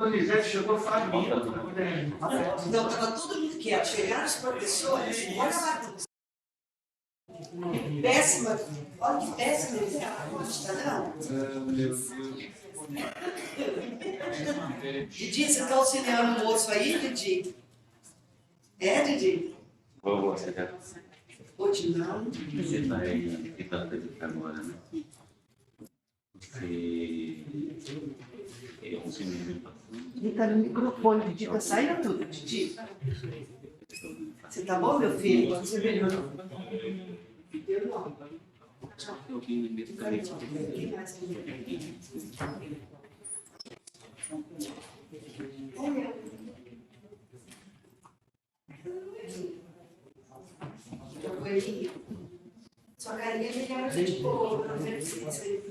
Donizete chegou família. Não, estava todo mundo quieto. Chegaram os professores, olha lá. Péssima, olha que péssima está não. Didi, você está auxiliando o moço aí, Didi? É, Didi? Vou auxiliar. Hoje não. Você está aí agora, né? Você é um cinema. Ele está no microfone, Didi, está saindo tudo, Didi. Você tá bom, meu filho? Você melhorou? Eu não. Eu vim imediatamente. Sua carinha melhor de boa, não sei se você.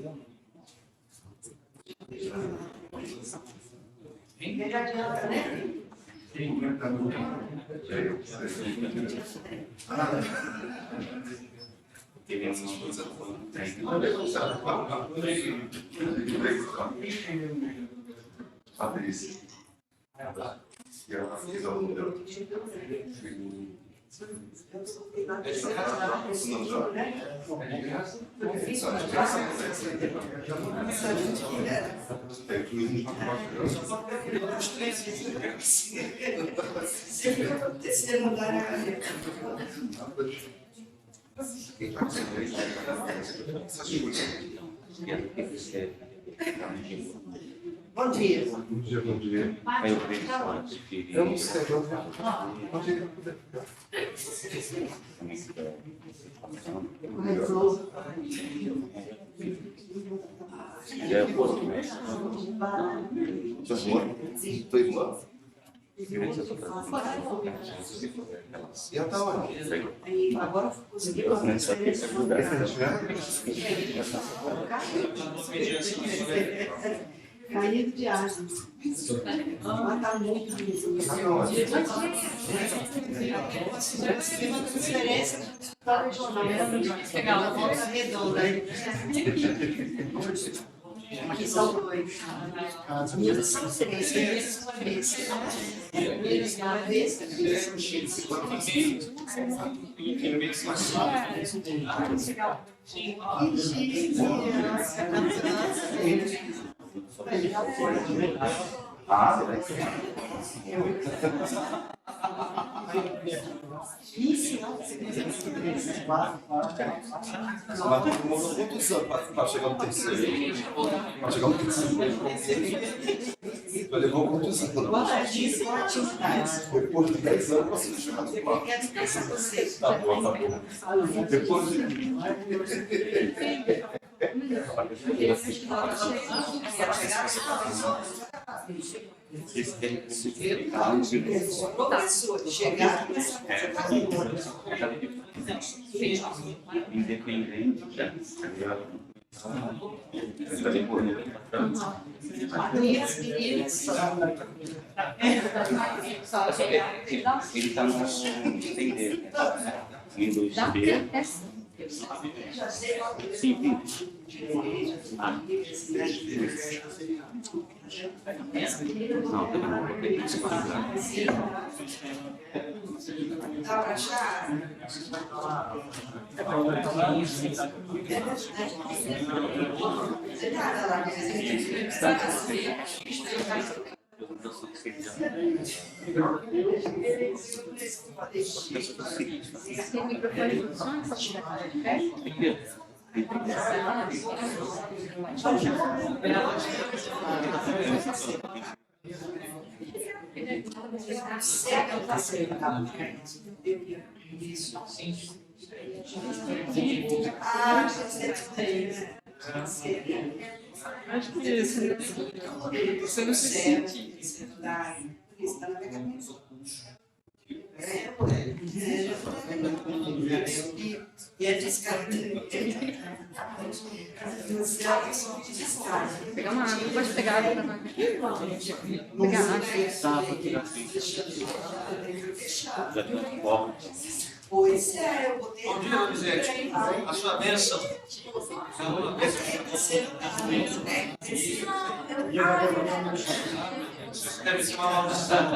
Ele adianta, né? Patrícia. E ela fez a número. Bom dia. Bom dia, bom dia. Aí eu vejo só que Eu não sei, bom dia. já é o posto, né? Sua irmã? Tua irmã? E ela tá onde? Agora consegui caído de asa. Mas tá muito bonito. Diferença para o jornal. Pegar uma volta redonda. Aqui são dois. Minhas são três. Eles uma vez. Mas demorou quantos anos para chegar no terceiro? Para chegar no terceiro. Levou quantos anos? Depois de 10 anos, você chegar no quarto. Tá bom, tá bom. Depois de... Independente, ele está no entender. Windows B. Sim. Não, também Dá para achar? Tem microfone de som, só Acho que isso. Você não se sente. E a descarga. pegar uma água, pode pegar água pra nós. Pegar água. Pois é, eu botei. Bom dia, Donizete. A sua bênção. Deve ser uma maldição.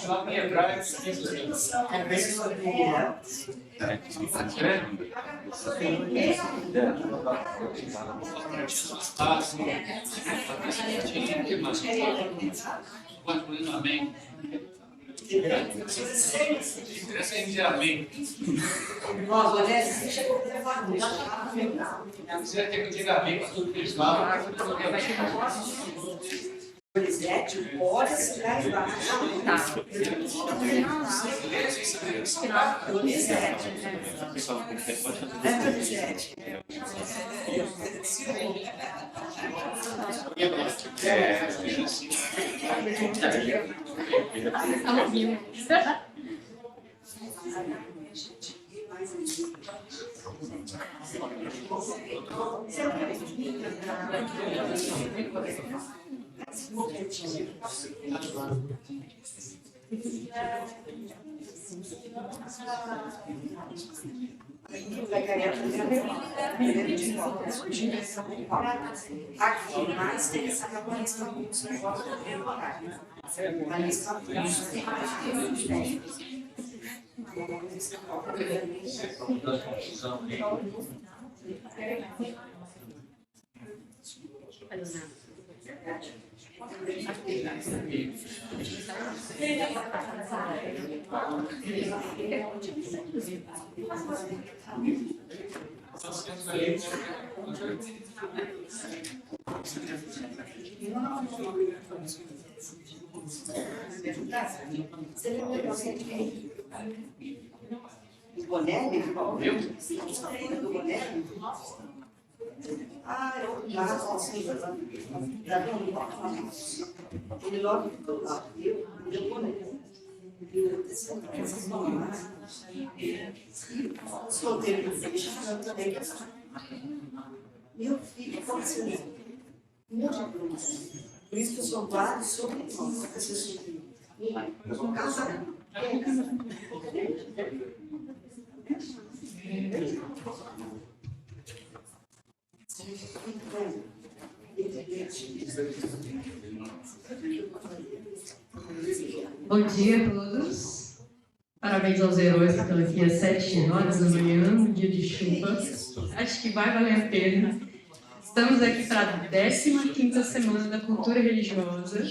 Só quebrar esse amém. Amém. Você quer que eu diga amém para tudo que eles falam? Elisete, pode assinar embaixo. Donizete. É Donizete. Aqui, mais tem essa lista Bonelli? Eu? Do Bonelli? Ah, eu já ele logo ficou lá. Eu Bonelli. Solteiro do filho, também. Meu filho, como você por isso que eu sou vários sobrinhos. Eu sou casada. Bom dia a todos. Parabéns aos heróis que estão aqui às 7 horas da manhã, no dia de chuva. Acho que vai valer a pena. Estamos aqui para a 15ª Semana da Cultura Religiosa,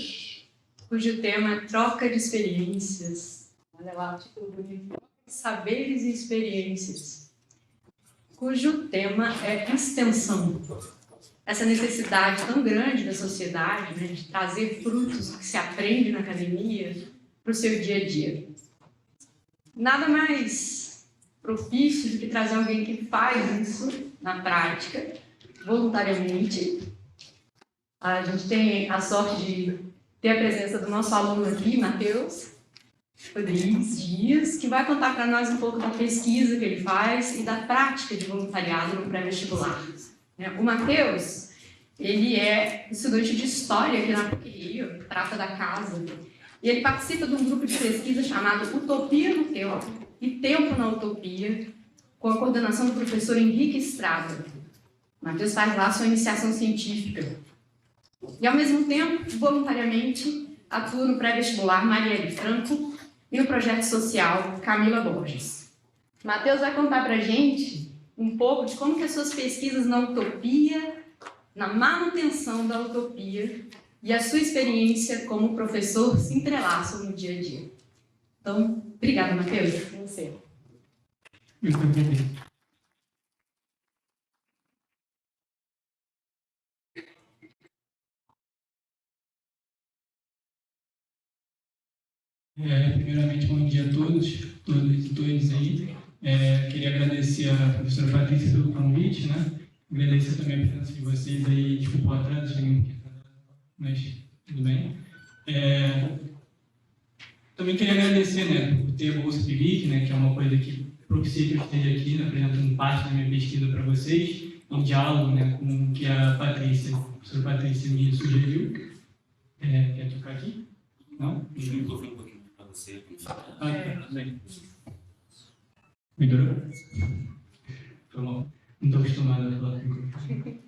cujo tema é troca de experiências. Olha lá, tipo bonito. Saberes e experiências. Cujo tema é extensão. Essa necessidade tão grande da sociedade, né, de trazer frutos do que se aprende na academia para o seu dia a dia. Nada mais propício do que trazer alguém que faz isso na prática, voluntariamente. A gente tem a sorte de ter a presença do nosso aluno aqui, Matheus Rodrigues Dias, que vai contar para nós um pouco da pesquisa que ele faz e da prática de voluntariado no pré-vestibular. O Matheus, ele é estudante de História aqui na PUC, trata da casa, e ele participa de um grupo de pesquisa chamado Utopia no Tempo e Tempo na Utopia, com a coordenação do professor Henrique Estrada. O Matheus faz lá sua iniciação científica. E, ao mesmo tempo, voluntariamente, atua no pré-vestibular Marielle Franco e no projeto social Camila Borges. O Matheus vai contar para a gente um pouco de como que as suas pesquisas na utopia, na manutenção da utopia e a sua experiência como professor se entrelaçam no dia a dia. Então, obrigada, Matheus. Você. Muito obrigado. Primeiramente, bom dia a todos, todas e todos aí. Queria agradecer a professora Patrícia pelo convite, né? Agradecer também a presença de vocês aí, desculpa o atraso, mas tudo bem. Também queria agradecer, né, por ter a Bolsa PIBIC, né, que é uma coisa que propicia que eu esteja aqui, né, apresentando parte da minha pesquisa para vocês, em diálogo, né, com o que a professora Patrícia me sugeriu. Quer tocar aqui? Não? Microfone um pouquinho para você. Tudo bem. Melhorou? Foi mal. Não estou acostumado a falar com microfone.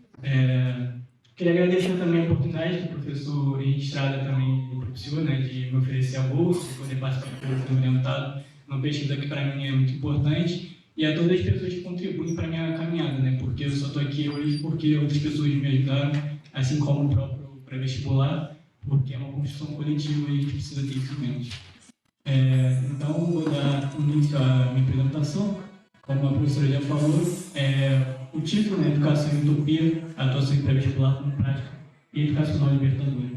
Queria agradecer também a oportunidade que o professor professor Henrique Estrada também me propiciou, né, de me oferecer a bolsa, de poder participar do projeto orientado, uma pesquisa que para mim é muito importante, e a todas as pessoas que contribuem para a minha caminhada, né, porque eu só estou aqui hoje porque outras pessoas me ajudaram, assim como o próprio pré-vestibular, porque é uma construção coletiva e a gente precisa ter isso em mente. Então, vou dar início à minha apresentação. Como a professora já falou, o título é Educação e Utopia, Atuação em Pré-Vestibular como Prática e Educacional Libertadora.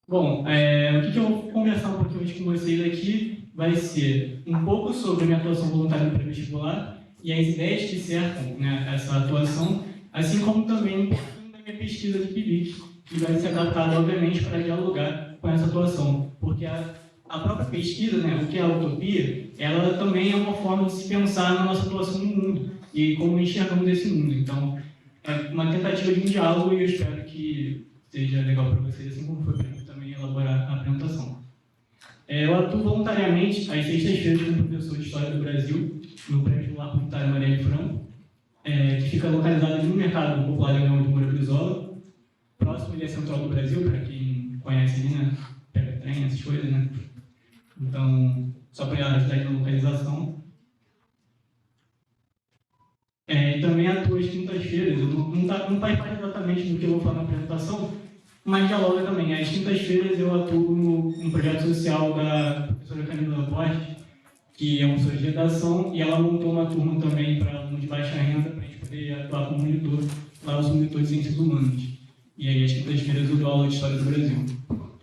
Bom, o que eu vou conversar um pouquinho hoje com vocês aqui vai ser um pouco sobre a minha atuação voluntária no pré-vestibular e as ideias que cercam, né, essa atuação, assim como também um pouquinho da minha pesquisa de PIBIC, que vai ser adaptada, obviamente, para dialogar com essa atuação, porque a própria pesquisa, né, o que é a utopia, ela também é uma forma de se pensar na nossa atuação no mundo e como enxergamos esse mundo. Então, é uma tentativa de um diálogo e eu espero que seja legal para vocês, assim como foi para mim também elaborar a apresentação. Eu atuo voluntariamente às sextas-feiras como professor de História do Brasil, no pré-vestibular comunitário Marielle Franco, que fica localizado ali no Mercado Popular de Leão de Moura Brizola, próximo ali à Central do Brasil, para quem conhece ali, né? Pega trem, essas coisas, né? Então, só para ajudar aí na localização. Também atuo às quintas-feiras, não faz parte exatamente do que eu vou falar na apresentação, mas dialoga também. Às quintas-feiras eu atuo no projeto social da professora Camila Borges, que é uma professora de redação, e ela montou uma turma também para alunos de baixa renda, para a gente poder atuar como monitor, lá os monitores de ciências humanas. E aí, às quintas-feiras eu dou aula de História do Brasil.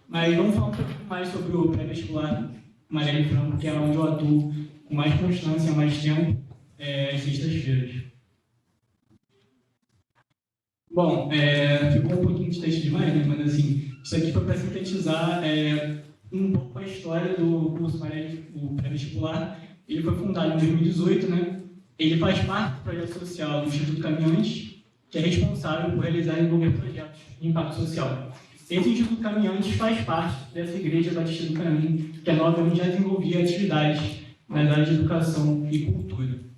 Mas vamos falar um pouco mais sobre o pré-vestibular Marielle Franco, que é onde eu atuo com mais constância, mais tempo, às sextas-feiras. Bom, ficou um pouquinho de texto demais, né? Mas assim, isso aqui foi para sintetizar um pouco a história do curso Marielle, o pré-vestibular. Ele foi fundado em 2018, né? Ele faz parte do projeto social do Instituto Caminhantes, que é responsável por realizar e desenvolver projetos de impacto social. Esse Instituto Caminhantes faz parte dessa Igreja Batista do Caminho, que a Nova já desenvolvia atividades nas áreas de educação e cultura.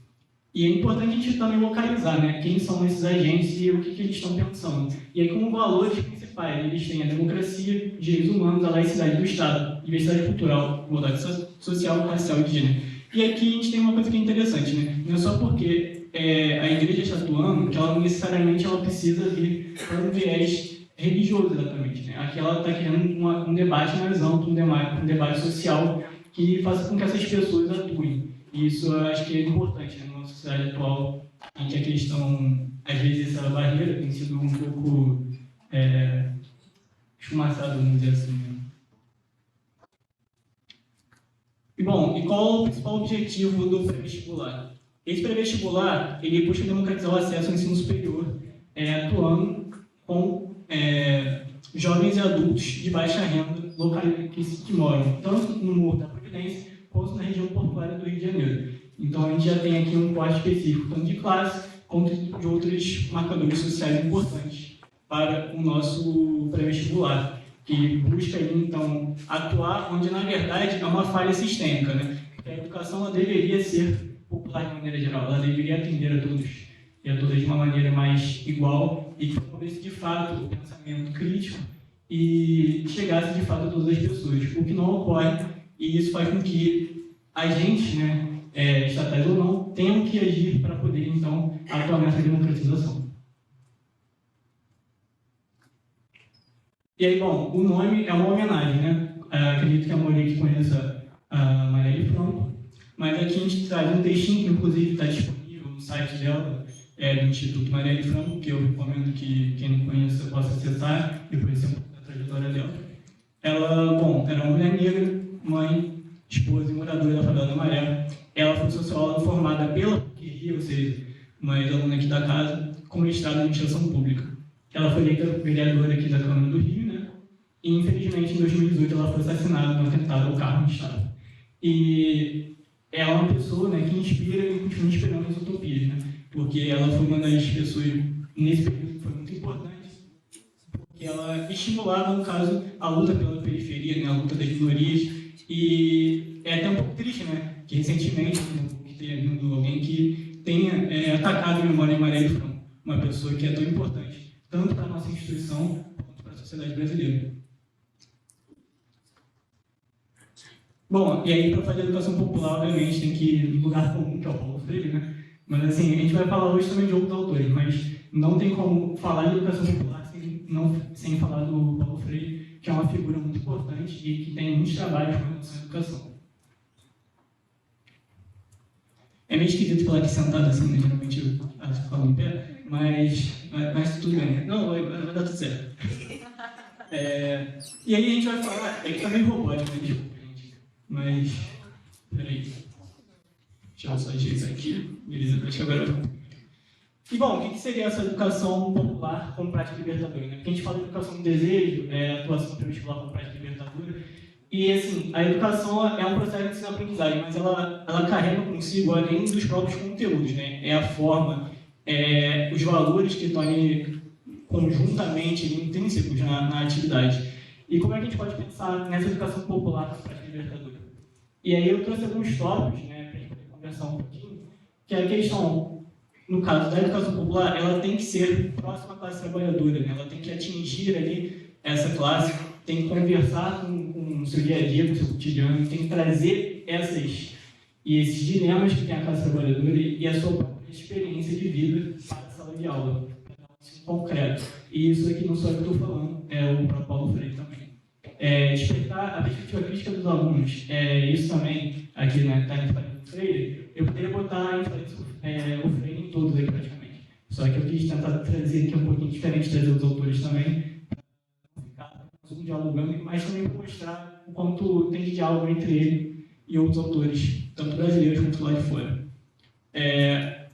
E é importante a gente também localizar, né, quem são esses agentes e o que eles estão pensando. E aí, como valores principais, eles têm a democracia, os direitos humanos, a laicidade do Estado, diversidade cultural, igualdade social, racial e de gênero. E aqui a gente tem uma coisa que é interessante, né? Não é só porque a igreja está atuando que ela não necessariamente ela precisa vir para um viés religioso, exatamente. Né? Aqui ela está querendo um debate mais amplo, um debate social que faça com que essas pessoas atuem. E isso eu acho que é importante, né? Na nossa sociedade atual, em que a questão, às vezes, essa barreira tem sido um pouco esfumaçada, vamos dizer assim. Né? E, bom, e qual é o principal objetivo do pré-vestibular? Esse pré-vestibular, ele busca democratizar o acesso ao ensino superior, atuando com jovens e adultos de baixa renda que moram tanto no Morro da Providência quanto na região portuária do Rio de Janeiro. Então, a gente já tem aqui um corte específico, tanto de classe quanto de outros marcadores sociais importantes para o nosso pré-vestibular, que busca, então, atuar onde, na verdade, é uma falha sistêmica. Né? A educação ela deveria ser popular de maneira geral, ela deveria atender a todos e a todas de uma maneira mais igual e promovesse, de fato, o pensamento crítico e chegasse, de fato, a todas as pessoas, o que não ocorre. E isso faz com que agentes, né, estatais ou não, tenham que agir para poder, então, atuar nessa democratização. E aí, bom, o nome é uma homenagem, né? Acredito que a maioria que conheça a Marielle Franco, mas aqui a gente traz um textinho que, inclusive, está disponível no site dela, do Instituto Marielle Franco, que eu recomendo que quem não conheça possa acessar e conhecer um pouco da trajetória dela. Ela, bom, era uma mulher negra, mãe, esposa e moradora da favela da Maré. Ela foi socióloga formada pela PUC-Rio, ou seja, uma ex-aluna aqui da casa, com mestrado em administração pública. Ela foi eleita vereadora aqui da Câmara do Rio, né? E, infelizmente, em 2018, ela foi assassinada num atentado ao carro de Estado. E ela é uma pessoa, né, que inspira e continua inspirando as utopias, né? Porque ela foi uma das pessoas, nesse período, que foi muito importante, porque ela estimulava, no caso, a luta pela periferia, né, a luta das minorias. E é até um pouco triste, né, que recentemente que tenha vindo alguém que tenha atacado a memória de Marielle Franco, uma pessoa que é tão importante, tanto para a nossa instituição quanto para a sociedade brasileira. Bom, e aí para fazer educação popular, obviamente, tem que ir no lugar comum, que é o Paulo Freire, né? Mas assim, a gente vai falar hoje também de outros autores, mas não tem como falar de educação popular sem falar do Paulo Freire, que é uma figura muito importante e que tem muitos trabalhos com relação à educação. É meio esquisito falar aqui sentado assim, né? Geralmente eu falo em pé, mas tudo bem. Não, vai dar tudo certo. E aí a gente vai falar, é que tá meio robótico, né? Desculpa, gente. Mas, peraí. Deixa eu só ajeitar aqui. Beleza, acho que agora eu... E bom, o que seria essa educação popular como prática libertadora? Né? Porque a gente fala de educação do desejo, atuação pré-vestibular como prática libertadora, e assim, a educação é um processo de ensino-aprendizagem, mas ela carrega consigo, além dos próprios conteúdos, né? É a forma, os valores que estão ali conjuntamente intrínsecos na atividade. E como é que a gente pode pensar nessa educação popular como prática libertadora? E aí eu trouxe alguns tópicos, né, para a gente poder conversar um pouquinho, que é a questão, no caso da educação popular, ela tem que ser próxima à classe trabalhadora, né? Ela tem que atingir ali essa classe, tem que conversar com o seu dia a dia, com o seu cotidiano, tem que trazer esses dilemas que tem a classe trabalhadora e a sua própria experiência de vida para a sala de aula, para dar um ensino concreto. E isso aqui não só eu que estou falando, é o próprio Paulo Freire também. Despertar a perspectiva crítica dos alunos, isso também, aqui está na Influência do Freire, eu poderia botar a Influência o Freire em todos aqui praticamente. Só que eu quis tentar trazer aqui um pouquinho diferente, trazer os autores também, para ficar dialogando, mas também para mostrar o quanto tem de diálogo entre ele e outros autores, tanto brasileiros quanto lá de fora.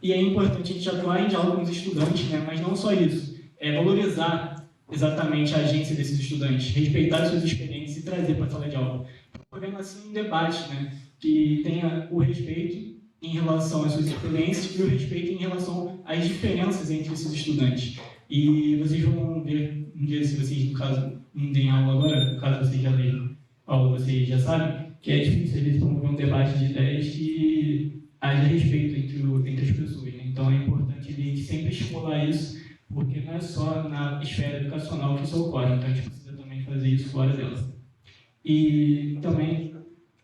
E é importante a gente atuar em diálogo com os estudantes, né? Mas não só isso, valorizar exatamente a agência desses estudantes, respeitar as suas experiências e trazer para a sala de aula. Promovendo assim um debate, né, que tenha o respeito em relação às suas experiências e o respeito em relação às diferenças entre esses estudantes. E vocês vão ver um dia, se vocês, no caso, não deem aula agora, no caso vocês já leem aula, vocês já sabem, que é difícil, às vezes, promover um debate de ideias que haja respeito entre as pessoas. Né? Então é importante a gente sempre estimular isso, porque não é só na esfera educacional que isso ocorre, então a gente precisa também fazer isso fora dela. E também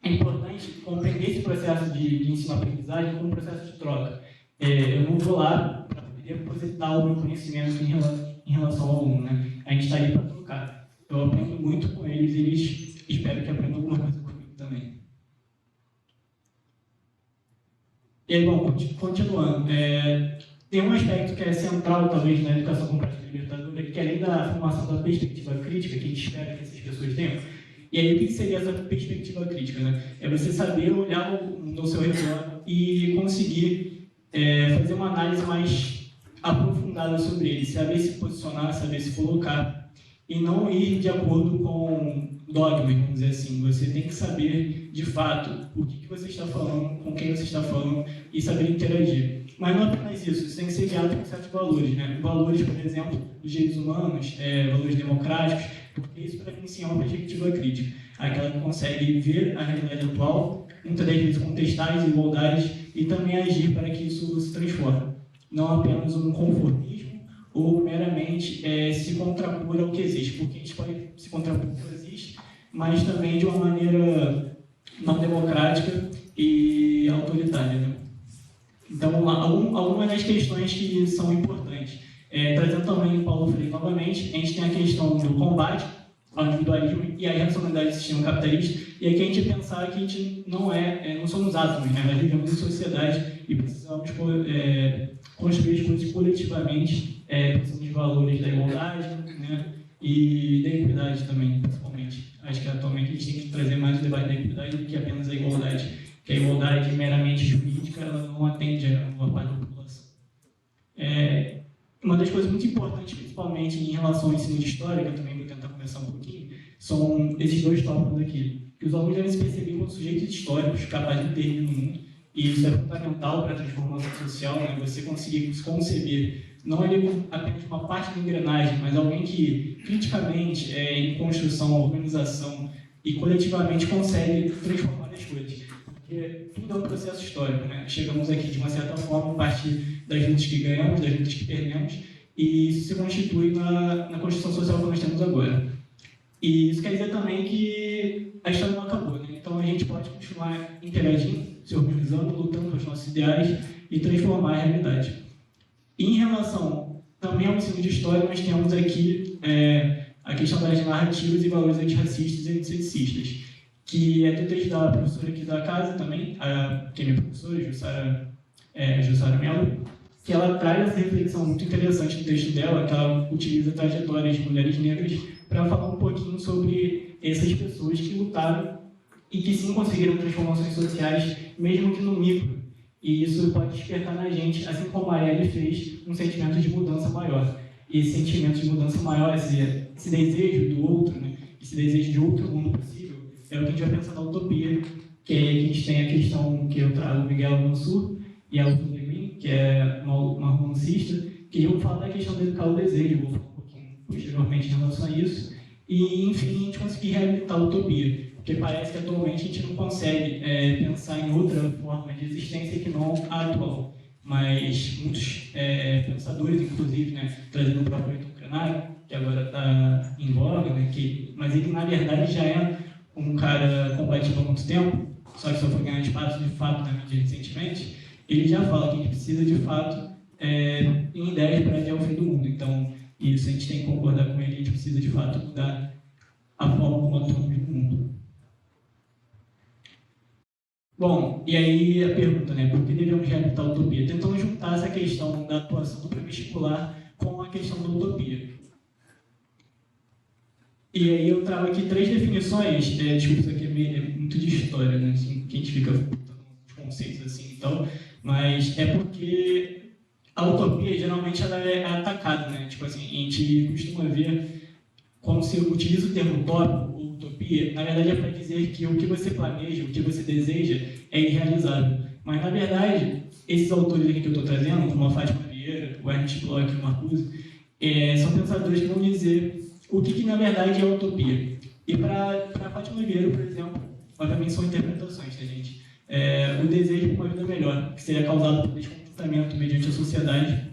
é importante compreender esse processo de ensino-aprendizagem como um processo de troca. Eu não vou lá para poder depositar o meu conhecimento em relação ao aluno, né? A gente está ali para trocar. Eu aprendo muito com eles e eles espero que aprendam alguma coisa comigo também. E aí, bom, continuando. Tem um aspecto que é central, talvez, na educação com prática libertadora, que além da formação da perspectiva crítica, que a gente espera que essas pessoas tenham, e aí o que seria essa perspectiva crítica? Né? É você saber olhar no seu redor e conseguir fazer uma análise mais aprofundada sobre ele, saber se posicionar, saber se colocar, e não ir de acordo com dogma, vamos dizer assim. Você tem que saber, de fato, o que você está falando, com quem você está falando, e saber interagir. Mas não apenas isso, você tem que ser guiado por certos valores, né? Valores, por exemplo, dos direitos humanos, valores democráticos, porque isso para mim sim é uma perspectiva crítica. Aquela que consegue ver a realidade atual, muitas das vezes contestar as desigualdades e também agir para que isso se transforme. Não apenas um conformismo ou meramente se contrapor ao que existe, porque a gente pode se contrapor ao que existe, mas também de uma maneira não democrática e autoritária. Né? Então, algumas das questões que são importantes. Trazendo também o Paulo Freire novamente, a gente tem a questão do combate ao individualismo e à racionalidade do sistema capitalista, e aqui a gente pensar que a gente não somos átomos, né? Nós vivemos em sociedade e precisamos construir as coisas coletivamente, pensando nos valores da igualdade, né? E da equidade também, principalmente. Acho que atualmente a gente tem que trazer mais o debate da equidade do que apenas a igualdade, que a igualdade meramente jurídica ela não atende a uma parte da população. Uma das coisas muito importantes, principalmente em relação ao ensino de história, que eu também vou tentar conversar um pouquinho, são esses dois tópicos aqui. Que os alunos devem se perceber como sujeitos históricos capazes de intervir no mundo, e isso é fundamental para a transformação social, né? Você conseguir se conceber, não ele apenas uma parte da engrenagem, mas alguém que, criticamente, em construção, organização e coletivamente consegue transformar as coisas. Porque tudo é um processo histórico, né? Chegamos aqui, de uma certa forma, a partir das lutas que ganhamos, das lutas que perdemos, e isso se constitui na construção social que nós temos agora. E isso quer dizer também que a história não acabou, né? Então a gente pode continuar interagindo, se organizando, lutando pelos nossos ideais e transformar a realidade. E em relação também ao ensino de história, nós temos aqui a questão das narrativas e valores antirracistas e antissexistas, que é do texto da professora aqui da casa também, que é minha professora, Jussara Mello, que ela traz essa reflexão muito interessante no texto dela, que ela utiliza trajetórias de mulheres negras para falar um pouquinho sobre essas pessoas que lutaram e que sim conseguiram transformações sociais, mesmo que no micro. E isso pode despertar na gente, assim como a Arielle fez, um sentimento de mudança maior. E esse sentimento de mudança maior, esse desejo do outro, né? Esse desejo de outro mundo possível, é o que a gente vai pensar na utopia, que aí a gente tem a questão que eu trago o Miguel Mansur e a Ursula Le Guin, que é uma romancista, que eu vou falar da questão do educar o desejo, vou falar um pouquinho posteriormente em relação a isso, e, enfim, a gente conseguir reabilitar a utopia, porque parece que atualmente a gente não consegue pensar em outra forma de existência que não a atual. Mas muitos pensadores, inclusive, né, trazendo o próprio Ayrton Krenak, que agora está em voga, né, mas ele, na verdade, já é um cara combativo há muito tempo, só que só foi ganhar espaço de fato na mídia recentemente. Ele já fala que a gente precisa, de fato, em ideias para adiar o fim do mundo. Então, isso a gente tem que concordar com ele, a gente precisa, de fato, mudar a forma como atuamos no mundo. Bom, e aí a pergunta, né, por que devemos reabilitar a utopia? Tentando juntar essa questão da atuação do pré-vestibular com a questão da utopia. E aí eu trago aqui 3 definições, desculpa, isso aqui é muito de história, né, assim, que a gente fica botando uns conceitos assim e tal, mas é porque a utopia, geralmente, ela é atacada, né, tipo assim, a gente costuma ver, quando se utiliza o termo utópico, ou utopia, na verdade é para dizer que o que você planeja, o que você deseja, é irrealizável. Mas, na verdade, esses autores aqui que eu estou trazendo, como a Fátima Vieira, o Ernst Bloch e o Marcuse, são pensadores que vão dizer o que na verdade é a utopia. E para a Fátima Vieira, por exemplo, obviamente são interpretações, tá, gente? O desejo de uma vida melhor, que seria causado por descontentamento mediante a sociedade.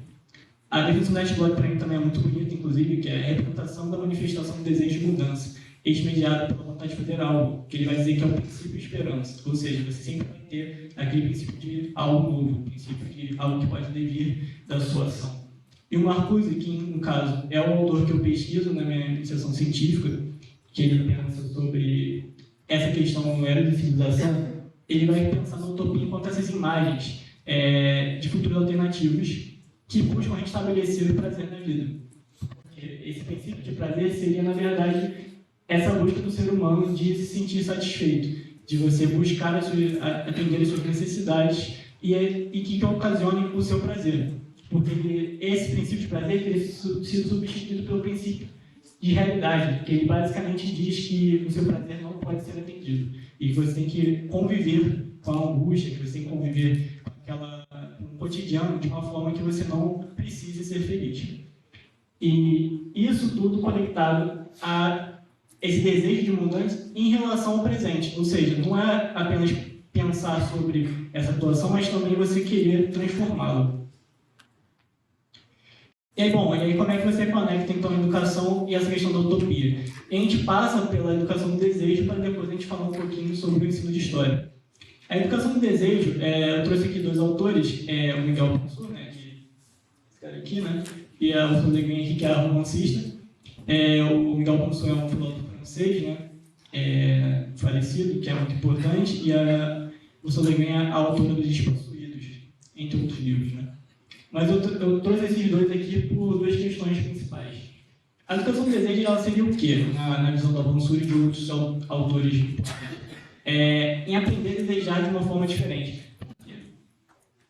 A definição da Ernst Bloch, para mim, também é muito bonita, inclusive, que é a representação da manifestação do desejo de mudança, mediada pela vontade de fazer algo, que ele vai dizer que é o princípio de esperança. Ou seja, você sempre vai ter aquele princípio de algo novo, o princípio de algo que pode devir da sua ação. E o Marcuse, que no caso é o autor que eu pesquiso na minha iniciação científica, que ele pensa sobre essa questão era de civilização, ele vai pensar na utopia enquanto essas imagens de futuros alternativos que buscam restabelecer o prazer na vida. Porque esse princípio de prazer seria, na verdade, essa busca do ser humano de se sentir satisfeito, de você buscar atender as suas necessidades e que ocasione o seu prazer. Porque esse princípio de prazer teria sido substituído pelo princípio de realidade, que ele basicamente diz que o seu prazer não pode ser atendido e que você tem que conviver com a angústia, que você tem que conviver com o cotidiano de uma forma que você não precise ser feliz. E isso tudo conectado a esse desejo de mudança em relação ao presente, ou seja, não é apenas pensar sobre essa atuação, mas também você querer transformá-la. E aí, bom, e aí como é que você conecta então a educação e essa questão da utopia? E a gente passa pela educação do desejo para depois a gente falar um pouquinho sobre o ensino de história. A educação do desejo, eu trouxe aqui 2 autores, o Miguel Mansur, né, esse cara aqui, né, e a Ursula Le Guin, que é a romancista. O Miguel Mansur é um filósofo francês, né, falecido, que é muito importante, e a Ursula Le Guin é a autora dos Despossuídos, entre outros livros, né. Mas eu trouxe esses 2 aqui por 2 questões principais. A educação do desejo, ela seria o quê, na visão da Mansur e de outros autores importantes? Em aprender a desejar de uma forma diferente.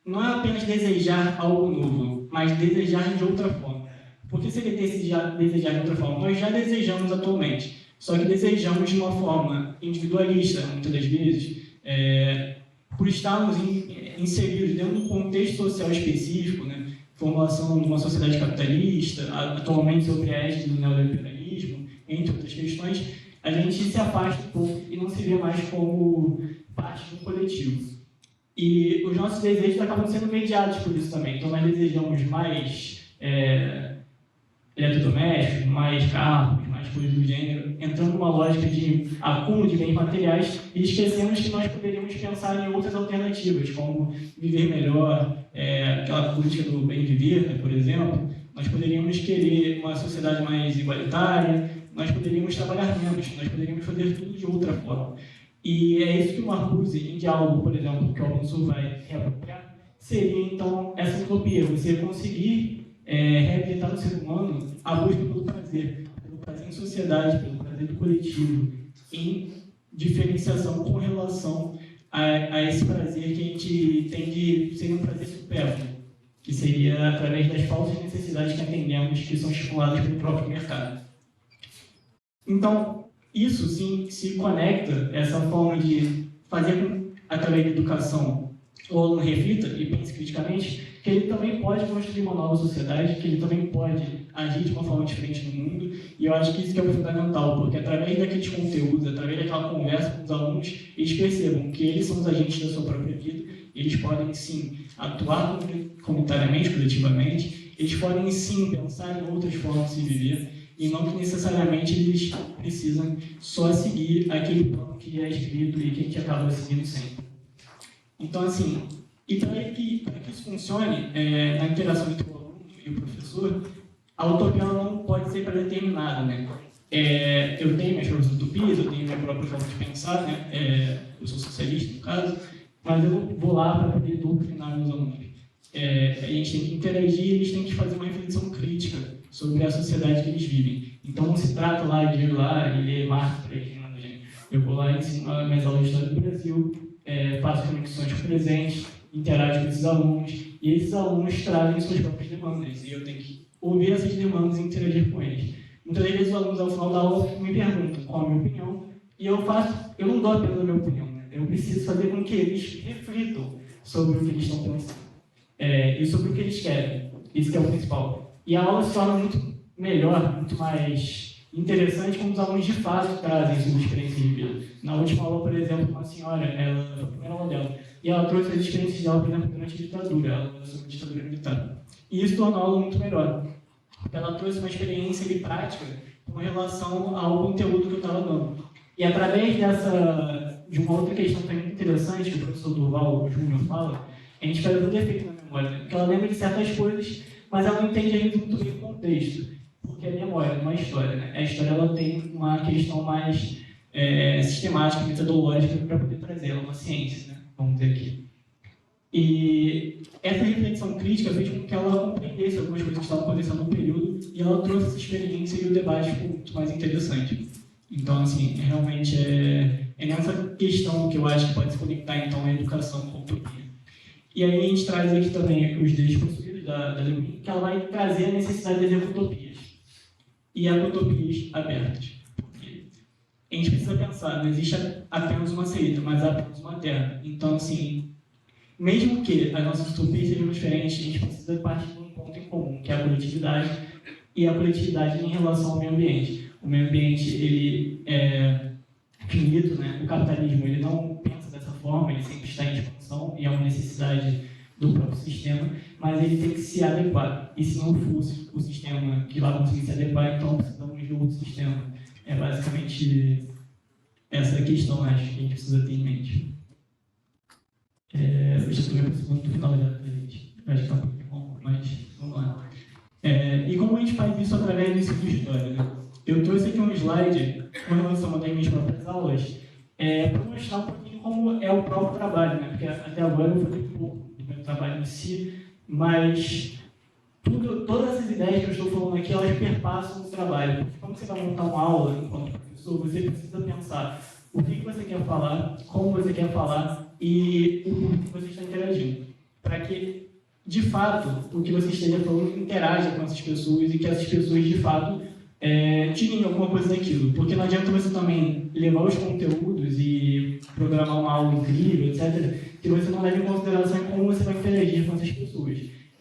Não é apenas desejar algo novo, mas desejar de outra forma. Porque se ele desejar de outra forma, nós já desejamos atualmente, só que desejamos de uma forma individualista, muitas das vezes, por estarmos inseridos dentro de um contexto social específico, né? Formulação de uma sociedade capitalista, atualmente sobre a égide do neoliberalismo, entre outras questões, a gente se afasta um pouco e não se vê mais como parte do coletivo. E os nossos desejos acabam sendo mediados por isso também. Então, nós desejamos mais eletrodomésticos, mais carros, mais coisas do gênero, entrando numa lógica de acúmulo de bens materiais e esquecemos que nós poderíamos pensar em outras alternativas, como viver melhor, aquela política do bem viver, né, por exemplo. Nós poderíamos querer uma sociedade mais igualitária, nós poderíamos trabalhar menos, nós poderíamos fazer tudo de outra forma. E é isso que o Marcuse, em diálogo, por exemplo, que o Alfonso vai reapropriar, seria, então, essa utopia, você conseguir reabilitar no ser humano a busca pelo prazer em sociedade, pelo prazer do coletivo, em diferenciação com relação a esse prazer que a gente tem de ser um prazer supérfluo, que seria através das falsas necessidades que atendemos, que são estimuladas pelo próprio mercado. Então, isso sim se conecta, essa forma de fazer através da educação o aluno reflita e pense criticamente, que ele também pode construir uma nova sociedade, que ele também pode agir de uma forma diferente no mundo, e eu acho que isso que é o fundamental, porque através daqueles conteúdos, através daquela conversa com os alunos, eles percebam que eles são os agentes da sua própria vida, eles podem sim atuar comunitariamente, coletivamente, eles podem sim pensar em outras formas de se viver, e não que necessariamente eles precisam só seguir aquele plano que é escrito e que a gente acaba seguindo sempre. Então, assim, e para que isso funcione, na interação entre o aluno e o professor, a utopia não pode ser predeterminada, né? Eu tenho minhas próprias utopias, eu tenho minha própria forma de pensar, né? Eu sou socialista, no caso, mas eu vou lá para poder doutrinar meus alunos. A gente tem que interagir, eles têm que fazer uma reflexão crítica sobre a sociedade que eles vivem. Então, não se trata lá de ir lá e ler Marx para eles, nada, gente. Eu vou lá e ensino as minhas aulas de História do Brasil, faço conexões com o presente, interajo com esses alunos, e esses alunos trazem suas próprias demandas, e eu tenho que ouvir essas demandas e interagir com eles. Muitas vezes os alunos, ao final da aula, me perguntam qual é a minha opinião, e eu não dou apenas a minha opinião, né? Eu preciso fazer com que eles reflitam sobre o que eles estão pensando, e sobre o que eles querem. Isso que é o principal. E a aula se torna muito melhor, muito mais interessante quando os alunos de fato trazem suas experiências de vida. Na última aula, por exemplo, uma senhora, ela foi a primeira aula dela, e ela trouxe as experiências dela, por exemplo, durante a ditadura, ela falou sobre a ditadura militar. E isso tornou a aula muito melhor, porque ela trouxe uma experiência de prática com relação ao conteúdo que eu estava dando. E através de uma outra questão também muito interessante, que o professor Durval Júnior fala, a gente faz um defeito na memória, né? Porque ela lembra de certas coisas, mas ela não entende ainda muito bem o contexto, porque a memória não é uma história, né? A história ela tem uma questão mais sistemática, metodológica para poder trazer ela, uma ciência, né? Vamos dizer aqui. E essa reflexão crítica fez com que ela compreendesse algumas coisas que estavam acontecendo no período e ela trouxe essa experiência e o debate ficou muito mais interessante. Então, assim, realmente é nessa questão que eu acho que pode se conectar, então, a educação com a utopia. E aí a gente traz aqui também os desconstruídos da Lewin, que ela vai trazer a necessidade de utopias. E utopias abertas. Porque a gente precisa pensar, não existe apenas uma saída, mas apenas uma terra. Então, assim, mesmo que as nossas utopias sejam diferentes, a gente precisa partir de um ponto em comum, que é a coletividade, e a coletividade em relação ao meio ambiente. O meio ambiente, ele é finito, né? O capitalismo, ele não pensa dessa forma, ele sempre está em expansão e é uma necessidade do próprio sistema, mas ele tem que se adequar. E se não fosse o sistema que vai conseguir se adequar, então precisamos de outro sistema. É basicamente essa questão, acho, que a gente precisa ter em mente. Eu já estou me aproximando do final da gente. Acho que está um pouquinho longo, mas vamos lá. E como a gente faz isso através do ensino de história, né? Eu trouxe aqui um slide com relação a das minhas próprias aulas, para mostrar um pouquinho como é o próprio trabalho, né? Porque até agora eu falei um pouco do meu trabalho em si, mas todas essas ideias que eu estou falando aqui, elas perpassam o trabalho. Porque quando você vai montar uma aula enquanto professor, você precisa pensar o que você quer falar, como você quer falar e o que você está interagindo. Para que, de fato, o que você esteja falando interaja com essas pessoas e que essas pessoas, de fato, tirem alguma coisa daquilo. Porque não adianta você também levar os conteúdos e programar uma aula incrível, etc., que você não leva em consideração como você vai interagir com essas pessoas.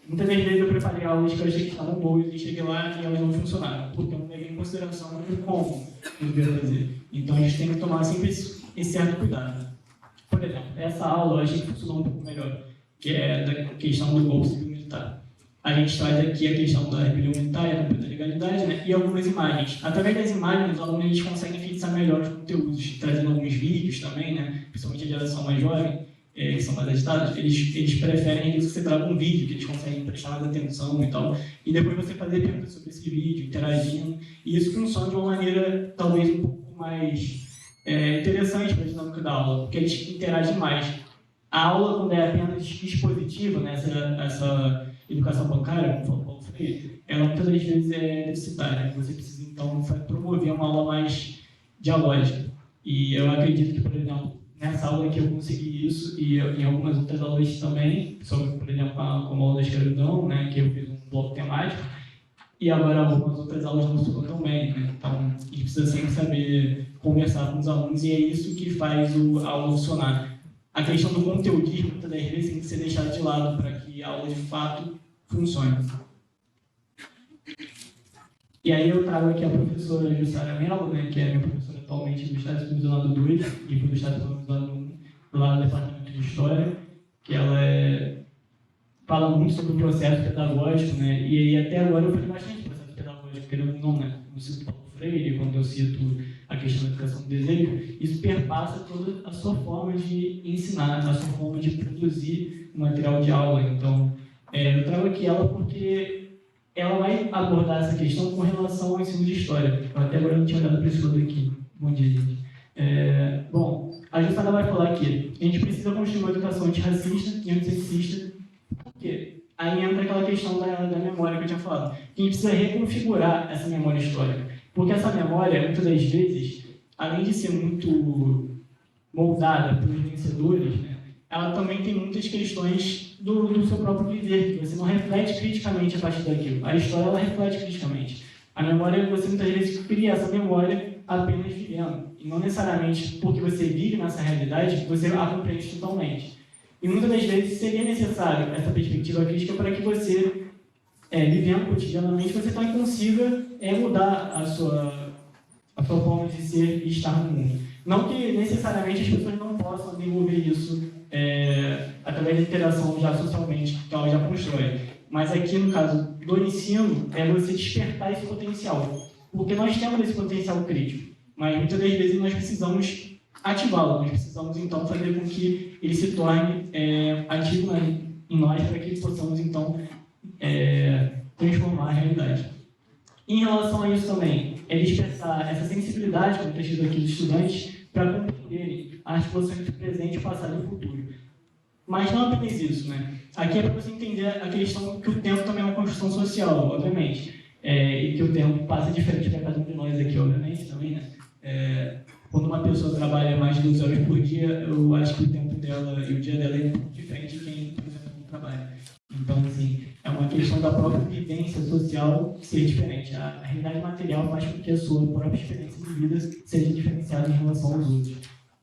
Muitas vezes eu preparei aulas que eu achei que estavam boas e cheguei lá e elas não funcionaram, porque eu não levei em consideração como eu devia fazer. Então a gente tem que tomar sempre esse certo cuidado. Por exemplo, essa aula eu achei que funcionou um pouco melhor, que é da questão do golpe civil militar. A gente traz aqui a questão da rebelião militar e a da legalidade, né? E algumas imagens. Através das imagens, os alunos eles conseguem fixar melhor os conteúdos, trazendo alguns vídeos também, né? Principalmente a geração mais jovem, que são mais agitados, eles preferem que você traga um vídeo, que eles conseguem prestar mais atenção e tal, e depois você fazer perguntas sobre esse vídeo, interagindo, e isso funciona de uma maneira talvez um pouco mais interessante para a dinâmica da aula, porque eles interagem mais. A aula, quando é apenas expositiva, né, essa educação bancária, como falou Paulo Freire, ela muitas das vezes é deficitária. Você precisa, então, promover uma aula mais dialógica. E eu acredito que, por exemplo, nessa aula aqui eu consegui isso, e em algumas outras aulas também, sobre, por exemplo, como a aula da escravidão, né, que eu fiz um bloco temático, e agora algumas outras aulas não funcionam tão bem, né? Então, a gente precisa sempre saber conversar com os alunos, e é isso que faz a aula funcionar. A questão do conteudismo, muitas das vezes, tem que ser deixada de lado para que a aula, de fato, funcione. E aí eu trago aqui a professora Jussara Mello, né, que é minha professora atualmente do Estado Supervisionado 2 e do Estado Supervisionado 1, lá no Departamento de História, que ela fala muito sobre o processo pedagógico, né, e aí até agora eu falei bastante do processo pedagógico, querendo ou não, né, eu cito Paulo Freire, quando eu cito a questão da educação do desejo, isso perpassa toda a sua forma de ensinar, a sua forma de produzir um material de aula. Então, eu trago aqui ela porque ela vai abordar essa questão com relação ao ensino de história. Eu até agora não tinha olhado para esse lado aqui. Bom dia, gente. Bom, a Jussara vai falar que a gente precisa construir uma educação antirracista e antissexista, porque aí entra aquela questão da memória que eu tinha falado. Que a gente precisa reconfigurar essa memória histórica. Porque essa memória, muitas das vezes, além de ser muito moldada pelos vencedores, né, ela também tem muitas questões do seu próprio viver, que você não reflete criticamente a partir daquilo. A história, ela reflete criticamente. A memória, você muitas vezes cria essa memória apenas vivendo. E não necessariamente porque você vive nessa realidade, você a compreende totalmente. E muitas das vezes seria necessário essa perspectiva crítica para que você, vivendo cotidianamente, você também consiga mudar a sua forma de ser e estar no mundo. Não que necessariamente as pessoas não possam desenvolver isso através da interação já socialmente, que ela já constrói. Mas aqui, no caso do ensino, é você despertar esse potencial. Porque nós temos esse potencial crítico, mas muitas das vezes nós precisamos ativá-lo, nós precisamos então fazer com que ele se torne ativo em nós para que possamos então transformar a realidade. Em relação a isso também, é despertar essa sensibilidade, como está escrito aqui, dos estudantes, para compreenderem as articulações do presente, passado e futuro. Mas não apenas isso, né? Aqui é para você entender a questão que o tempo também é uma construção social, obviamente, e que o tempo passa diferente para cada um de nós aqui, obviamente, também, né? Quando uma pessoa trabalha mais de 12 horas por dia, eu acho que o tempo dela e o dia dela é um pouco diferente de quem, por exemplo, não trabalha. Então, assim, é uma questão da própria vivência social ser diferente. A realidade material faz com que a sua própria experiência de vida seja diferenciada em relação aos outros.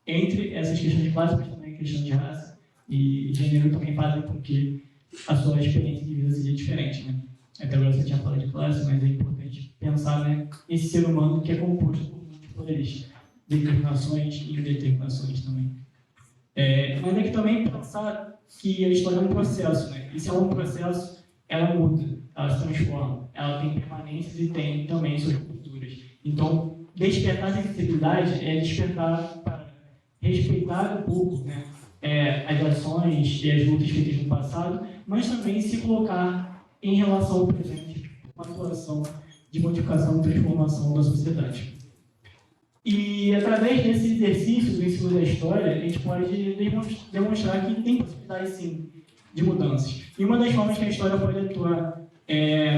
Entre essas questões de classe, mas também a questão de raça e gênero também fazem com que a sua experiência de vida seja diferente, né? Até agora você tinha falado de classe, mas é importante pensar, né, esse ser humano que é composto por múltiplas determinações e indeterminações também. Mas é que também pensar que a história é um processo, né? E se é um processo, ela muda, ela se transforma, ela tem permanências e tem também suas culturas. Então, despertar a sensibilidade é despertar para respeitar um pouco, né, as ações e as lutas feitas no passado, mas também se colocar em relação ao presente, uma atuação de modificação e transformação da sociedade. E, através desse exercício do ensino da história, a gente pode demonstrar que tem possibilidade, sim, de mudanças. E uma das formas que a história pode atuar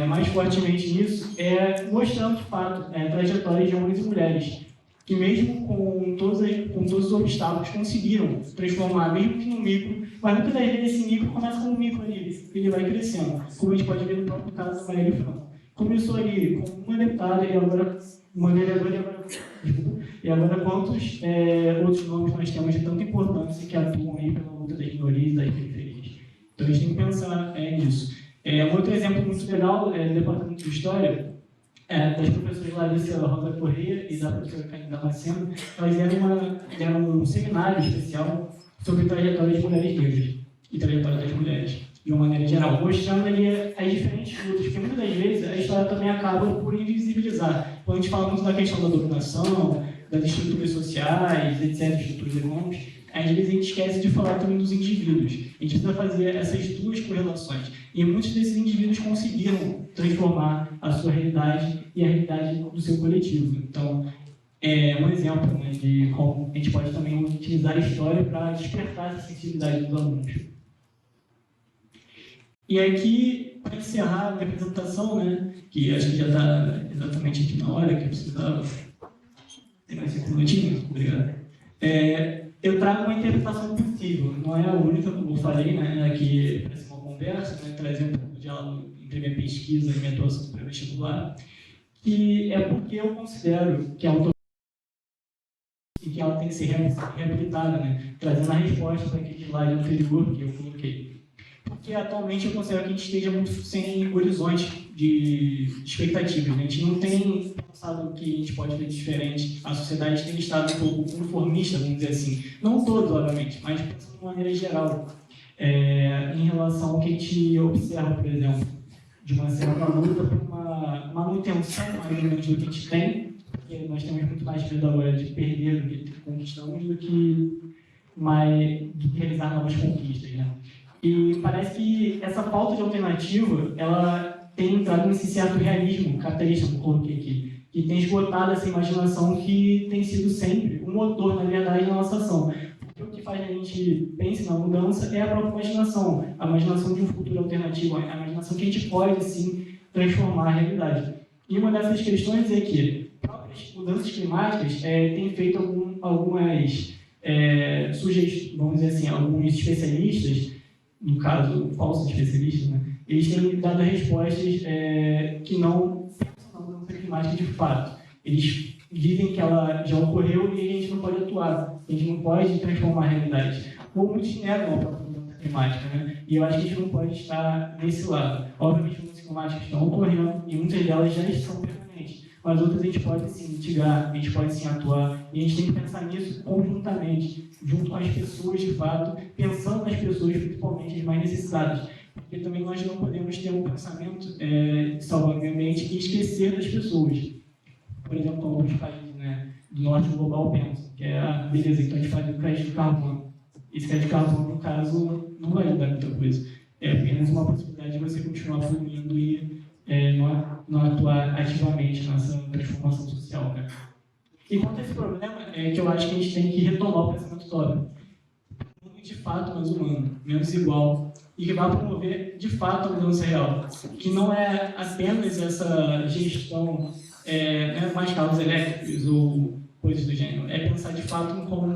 mais fortemente nisso é mostrando, de fato, trajetórias de homens e mulheres que, mesmo com todos os obstáculos, conseguiram transformar, mesmo que no micro, mas muitas das vezes esse micro começa com um micro ali, ele vai crescendo, como a gente pode ver no próprio caso da Marielle Franco. Começou ali com uma deputada e agora uma vereadora e agora quantos outros nomes nós temos de tanta importância que atuam aí pela luta das minorias e das periferias. Então a gente tem que pensar nisso. Um outro exemplo muito legal do Departamento de História, das professoras Larissa Rosa Correia e da professora Karine Damasceno, elas deram um seminário especial sobre trajetórias de mulheres negras e trajetória das mulheres, de uma maneira geral, mostrando ali as diferentes lutas, porque muitas das vezes a história também acaba por invisibilizar. Quando a gente fala muito da questão da dominação, das estruturas sociais, etc., estruturas econômicas, às vezes a gente esquece de falar também dos indivíduos. A gente precisa fazer essas duas correlações. E muitos desses indivíduos conseguiram transformar a sua realidade e a realidade do seu coletivo. Então, é um exemplo, né, de como a gente pode também utilizar a história para despertar essa sensibilidade dos alunos. E aqui, para encerrar a minha apresentação, né, que acho que já está exatamente aqui na hora que eu precisava. Tem mais 5 minutinhos? Obrigado. Eu trago uma interpretação possível, não é a única, como eu falei, né, aqui para ser uma conversa, né, trazer um pouco de diálogo entre minha pesquisa e minha atuação pré-vestibular, que é porque eu considero que a autonomia e que ela tem que ser reabilitada, né, trazendo a resposta para aquele slide anterior que eu coloquei. Porque atualmente eu considero que a gente esteja muito sem horizonte de expectativas, né? A gente não tem pensado o que a gente pode ver diferente. A sociedade tem estado um pouco conformista, vamos dizer assim. Não todos, obviamente, mas pensando de uma maneira geral. Em relação ao que a gente observa, por exemplo, de uma certa luta por uma manutenção mais ou menos do que a gente tem, porque nós temos muito mais medo agora de perder do que conquistamos do que realizar novas conquistas, né? E parece que essa falta de alternativa, ela tem entrado nesse certo realismo capitalista, como eu coloquei aqui, que tem esgotado essa imaginação que tem sido sempre o motor, na verdade, da nossa ação. Porque o que faz a gente pensar na mudança é a própria imaginação, a imaginação de um futuro alternativo, a imaginação que a gente pode, sim, transformar a realidade. E uma dessas questões é que próprias mudanças climáticas têm feito algumas sugestões, vamos dizer assim, alguns especialistas, no caso, falsos especialistas, né, eles têm dado respostas que não pensam na mudança climática de fato. Eles dizem que ela já ocorreu e a gente não pode atuar, a gente não pode transformar a realidade. Ou muitos negam a própria mudança climática, né? E eu acho que a gente não pode estar nesse lado. Obviamente, as mudanças climáticas estão ocorrendo e muitas delas já estão permanentes, mas outras a gente pode sim mitigar, a gente pode sim atuar, e a gente tem que pensar nisso conjuntamente, junto com as pessoas de fato, pensando nas pessoas, principalmente as mais necessitadas. Porque também nós não podemos ter um pensamento de salvar o meio ambiente e esquecer das pessoas. Por exemplo, alguns países, né, do norte global pensam, que é beleza, então a gente faz o crédito de carbono. Esse crédito de carbono, no caso, não vai ajudar muita coisa. É apenas uma possibilidade de você continuar fluindo e não atuar ativamente nessa transformação social, né? E quanto a esse problema, que eu acho que a gente tem que retomar o pensamento utópico. Um mundo de fato mais humano, menos igual, e que vai promover de fato a mudança real. Que não é apenas essa gestão mais carros elétricos ou coisas do gênero. É pensar de fato em como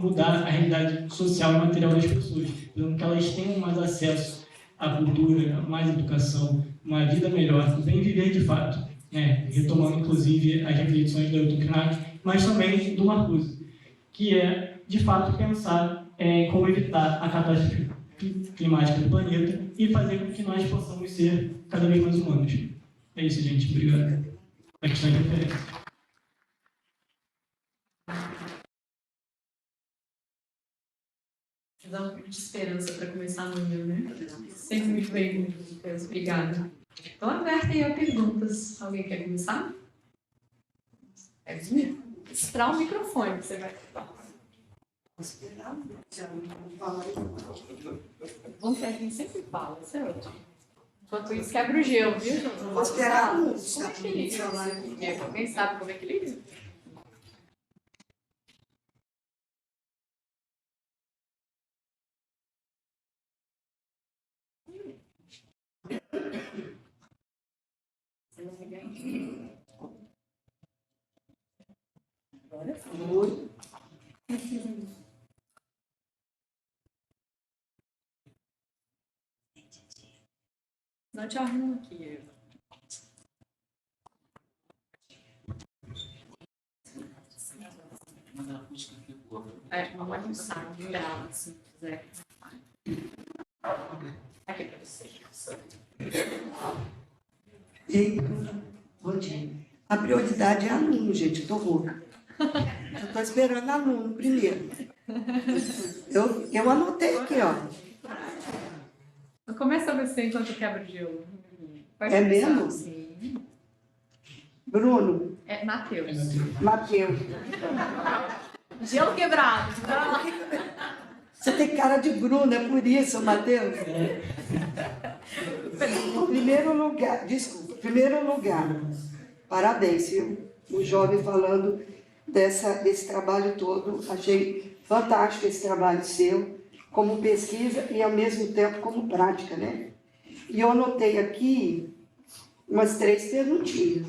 mudar a realidade social e material das pessoas, fazendo que elas tenham mais acesso à cultura, mais educação, uma vida melhor, um bem viver de fato. Retomando, inclusive, as reflexões do Ailton Krenak, mas também do Marcuse, que é, de fato, pensar em como evitar a catástrofe climática do planeta e fazer com que nós possamos ser cada vez mais humanos. É isso, gente. Obrigado. A questão de referência. Dá um pouco de esperança para começar amanhã, né? Sempre muito bem, Lucas. Obrigada. Então, aberta aí a perguntas. Alguém quer começar? Estrar o microfone, você vai falar. Bom que a gente sempre fala, isso é ótimo. Enquanto isso, quebra o gelo, viu? Vou esperar muito. Como é que liga? Alguém sabe como é que liga? Agora foi. Não te arrumo aqui. Uma bagunçada, grava, se quiser. Aqui para você. E, bom dia. A prioridade é aluno, gente. Estou rouca. Eu estou esperando aluno primeiro. Eu anotei aqui, ó. Começa você enquanto quebra o gelo. Pode É começar. mesmo? Sim. Bruno, É Matheus. Mateus. Gelo quebrado. Você tem cara de Bruno, é por isso, Mateus. Em primeiro lugar, parabéns, viu? O jovem falando desse trabalho todo. Achei fantástico esse trabalho seu, como pesquisa e ao mesmo tempo como prática, né? E eu anotei aqui umas 3 perguntinhas.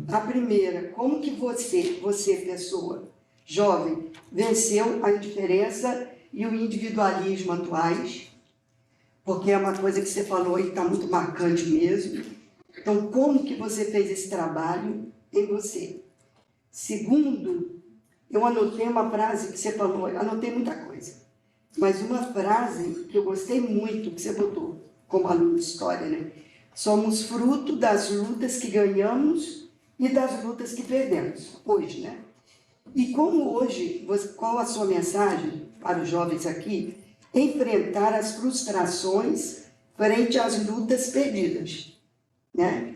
A primeira, como que você pessoa jovem, venceu a indiferença e o individualismo atuais? Porque é uma coisa que você falou e está muito marcante mesmo. Então, como que você fez esse trabalho em você? Segundo, eu anotei uma frase que você falou, anotei muita coisa, mas uma frase que eu gostei muito, que você botou como aluno de história, né? Somos fruto das lutas que ganhamos e das lutas que perdemos, hoje, né? E como hoje, qual a sua mensagem para os jovens aqui? Enfrentar as frustrações frente às lutas perdidas, né?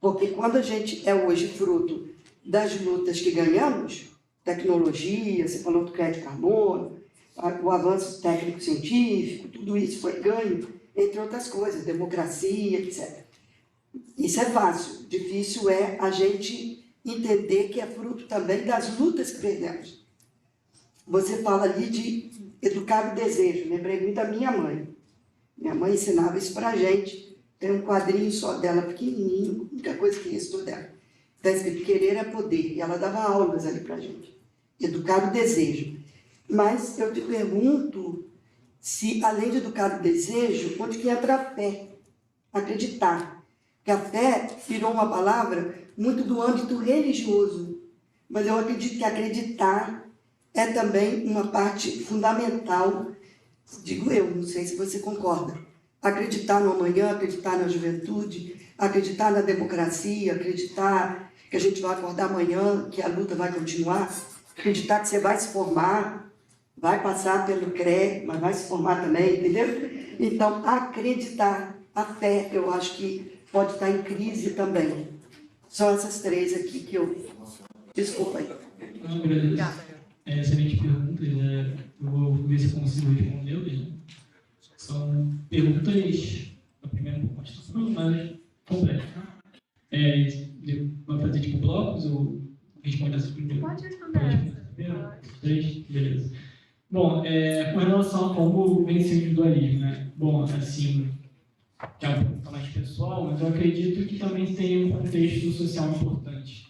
Porque quando a gente é hoje fruto das lutas que ganhamos, tecnologia, você falou do crédito carbono, o avanço técnico-científico, tudo isso foi ganho, entre outras coisas, democracia, etc. Isso é fácil, difícil é a gente entender que é fruto também das lutas que perdemos. Você fala ali de educar o desejo, lembrei muito da minha mãe. Minha mãe ensinava isso para a gente, tem um quadrinho só dela, pequenininho, a única coisa que isso dela. Está escrito, querer é poder, e ela dava aulas ali para a gente. Educar o desejo. Mas eu te pergunto se, além de educar o desejo, onde que entra a fé? Acreditar. Porque a fé virou uma palavra muito do âmbito religioso. Mas eu acredito que acreditar é também uma parte fundamental, digo eu, não sei se você concorda. Acreditar no amanhã, acreditar na juventude, acreditar na democracia, acreditar que a gente vai acordar amanhã, que a luta vai continuar, acreditar que você vai se formar, vai passar pelo CRE, mas vai se formar também, entendeu? Então, acreditar, a fé, eu acho que pode estar em crise também. São essas 3 aqui que eu... Desculpa aí. Não, agradeço. Excelente perguntas. Eu vou ver se eu consigo respondê-las. Né? São perguntas, a primeira um pouco mais profundas, mas complexas. Vamos fazer tipo blocos ou responde essas primeiras? Pode responder. Primeiro, 3, beleza. Bom, com relação a como vencer o individualismo, né? Bom, assim, que é uma pergunta mais pessoal, mas eu acredito que também tem um contexto social importante.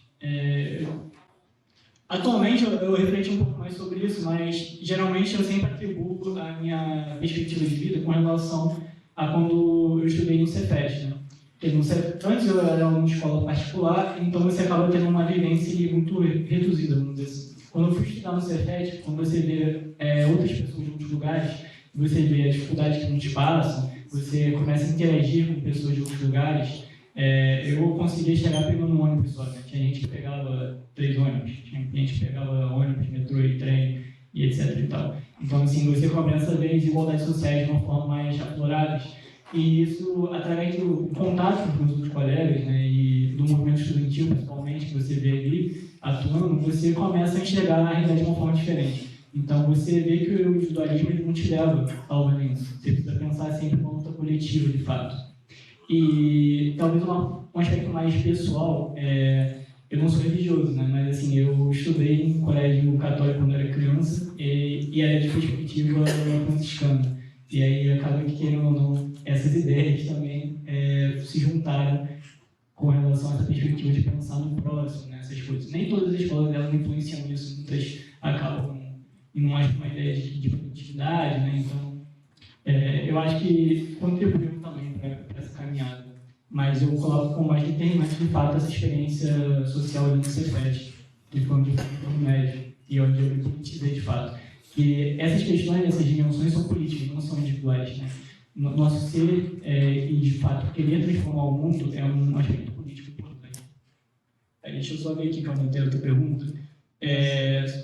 Atualmente eu refleti um pouco mais sobre isso, mas geralmente eu sempre atribuo a minha perspectiva de vida com relação a quando eu estudei no Cefet, né? Antes eu era uma escola particular, então você acaba tendo uma vivência muito reduzida, vamos dizer assim. Quando eu fui estudar no Cefet, quando você vê outras pessoas de outros lugares, você vê a dificuldade que muitos passam, você começa a interagir com pessoas de outros lugares, eu conseguia chegar pegando um ônibus só, né? Tinha gente que pegava 3 ônibus, tinha gente que pegava ônibus, metrô e trem, e etc e tal. Então, assim, você começa a ver desigualdades sociais de uma forma mais afloradas, e isso, através do contato com os outros colegas, né, e do movimento estudantil, principalmente, que você vê ali atuando, você começa a enxergar a realidade de uma forma diferente. Então, você vê que o individualismo não te leva ao além. Você precisa pensar sempre numa luta coletiva, de fato. E talvez um aspecto mais pessoal, eu não sou religioso, né, mas assim, eu estudei em colégio católico quando era criança e era de perspectiva franciscana. E aí acaba que, querendo ou não, essas ideias também se juntaram com relação a essa perspectiva de pensar no próximo, né, essas coisas. Nem todas as escolas delas influenciam isso, muitas acabam indo mais para uma ideia de produtividade, né, então eu acho que contribuiu também para essa caminhada. Mas eu coloco como mais determinante, de fato, essa experiência social ali no Cefet, de quando eu fui no médio, e onde eu me politizei de fato. Que essas questões, essas dimensões são políticas, não são individuais, né? Nosso ser e, de fato, querer transformar o mundo é um aspecto político importante. Deixa eu só ver aqui que eu anotei a outra pergunta.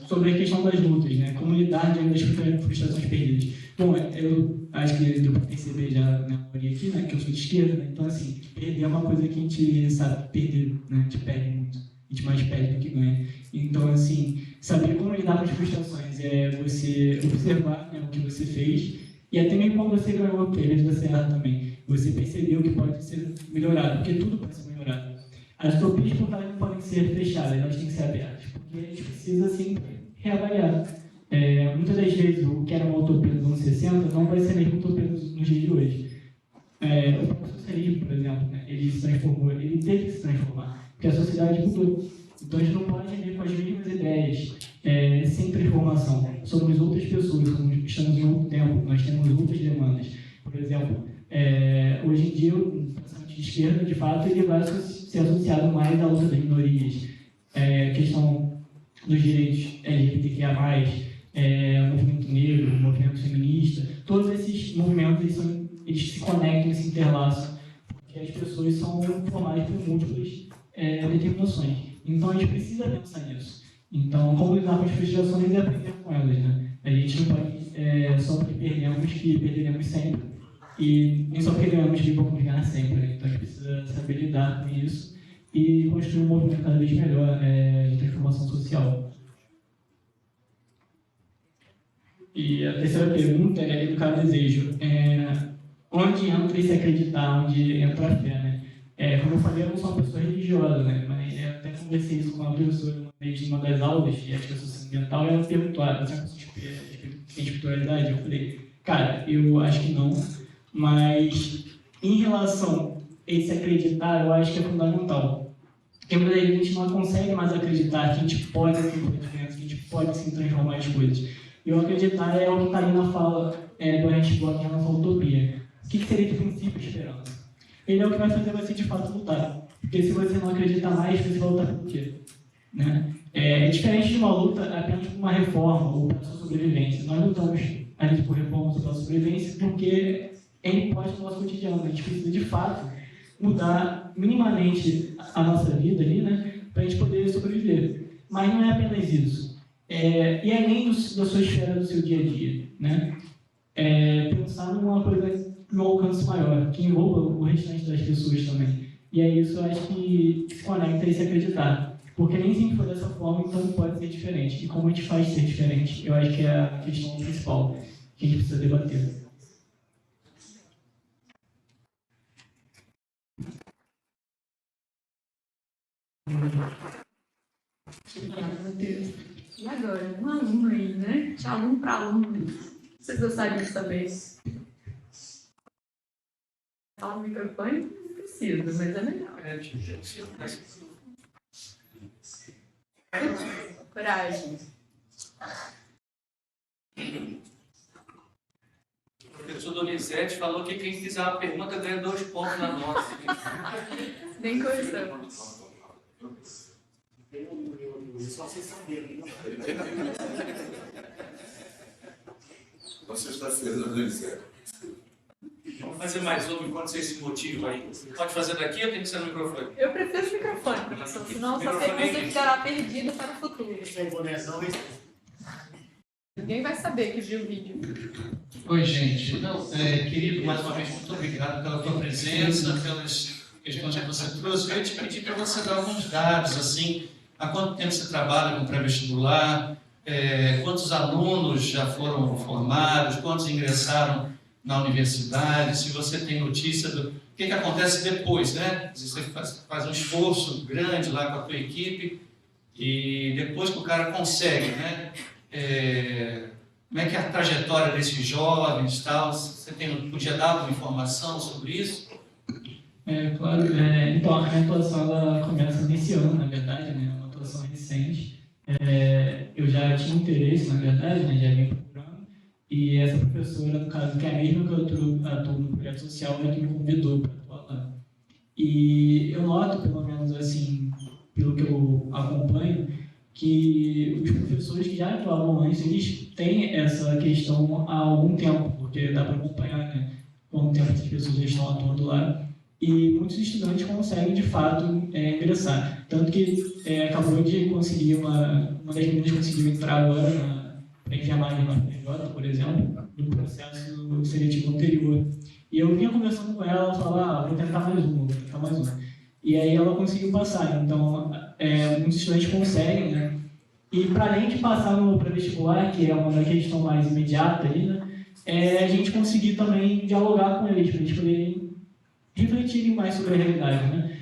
sobre a questão das lutas, né? Como lidar diante das frustrações perdidas. Bom, eu acho que deu para perceber já na maioria aqui, né, que eu sou de esquerda, né? Então, assim, perder é uma coisa que a gente sabe perder, né? A gente perde muito, a gente mais perde do que ganha. Então, assim, saber como lidar com as frustrações é você observar, né, o que você fez e até mesmo quando você ganhou, porque às vezes você erra também, você percebeu que pode ser melhorado, porque tudo pode ser melhorado. As utopias não podem ser fechadas, elas têm que ser abertas, porque a gente precisa sempre reavaliar. Muitas das vezes o que era uma utopia nos anos 60 não vai ser mesmo utopia nos dias de hoje. O próprio socialismo, por exemplo, né, ele se transformou, ele teve que se transformar, porque a sociedade mudou. Então a gente não pode agir com as mesmas ideias sem transformação. Somos outras pessoas, estamos em outro tempo, nós temos outras demandas. Por exemplo, hoje em dia o pensamento de esquerda, de fato, ele vai ser associado mais à luta das minorias, questão dos direitos LGBTQIA+, movimento negro, movimento feminista, todos esses movimentos eles se conectam e se interlaçam, porque as pessoas são formadas por múltiplas determinações. Então a gente precisa pensar nisso. Então, como lidar com as frustrações e aprender com elas, né? A gente não pode só porque perdemos que perderemos sempre. E nem só porque ganhamos que vamos ganhar sempre. Né? Então a gente precisa saber lidar com isso e construir um movimento cada vez melhor de transformação social. E a terceira pergunta é educar o desejo. Onde entra esse acreditar, onde entra a fé, né? Como eu falei, eu não sou uma pessoa religiosa, né? Mas eu até conversei isso com uma professora uma vez em uma das aulas de ética socioambiental e ela perguntou, você é uma pessoa que tem espiritualidade? Eu falei, cara, eu acho que não, mas em relação a esse acreditar, eu acho que é fundamental. Porque muitas vezes a gente não consegue mais acreditar que a gente pode ser diferente, que a gente pode sim transformar as coisas. E o acreditar é o que está ali na fala do Ernst Bloch, na nossa utopia. O que seria de princípio e esperança? Ele é o que vai fazer você de fato lutar. Porque se você não acredita mais, você vai lutar por quê? Né? É diferente de uma luta apenas por uma reforma ou pela sua sobrevivência. Nós lutamos ali por reformas ou pela sobrevivência porque é imposto no nosso cotidiano. A gente precisa de fato mudar minimamente a nossa vida ali, né? Para a gente poder sobreviver. Mas não é apenas isso. E além da sua esfera do seu dia a dia, né? Pensar numa coisa de um alcance maior, que envolva o restante das pessoas também. E é isso, eu acho que se conecta a esse acreditar. Porque nem sempre foi dessa forma, então pode ser diferente. E como a gente faz ser diferente, eu acho que é a questão principal que a gente precisa debater. Obrigada, Matheus. E agora, um aluno aí, né? De aluno para aluno. Vocês gostariam de saber? Falar no microfone? Não precisa, mas é legal. Coragem. O professor Donizete falou que quem fizer uma pergunta ganha 2 pontos na nota. Nem começamos. Só vocês saberem. Você está fazendo Donizete. Vamos fazer mais uma enquanto vocês se motivam aí. Pode fazer daqui ou tem que ser no microfone? Eu prefiro o microfone, professor, senão só sei que você ficará perdido para o futuro. Ninguém vai saber que viu o vídeo. Oi, gente. Querido, mais uma vez, muito obrigado pela tua presença, pelas questões que você trouxe. Eu ia te pedir para você dar alguns dados, assim, há quanto tempo você trabalha com pré-vestibular, quantos alunos já foram formados, quantos ingressaram na universidade, se você tem notícia do que acontece depois, né? Você faz um esforço grande lá com a tua equipe e depois que o cara consegue, né? Como é que é a trajetória desses jovens e tal? Você podia dar alguma informação sobre isso? Claro. Então, a minha atuação ela começa nesse ano, na verdade, né? É uma atuação recente. Eu já tinha interesse, na verdade, né? Já vinha procurando. E essa professora, no caso, que é a mesma que eu atuo no projeto social, é que me convidou para atuar lá. E eu noto, pelo menos assim, pelo que eu acompanho, que os professores que já atuavam antes, eles têm essa questão há algum tempo, porque dá para acompanhar, né, quanto tempo as pessoas já estão atuando lá. e muitos estudantes conseguem, de fato, ingressar. Tanto que acabou de conseguir, uma das meninas conseguiu entrar agora para enfermagem na PJ, por exemplo, do processo seletivo anterior. E eu vinha conversando com ela, falava, vou tentar mais uma, vou tentar mais uma. E aí ela conseguiu passar. Então, muitos estudantes conseguem, né? E para além de passar no pré-vestibular, que é uma questão mais imediata aí, né? A gente conseguir também dialogar com eles, para eles poderem refletirem mais sobre a realidade, né?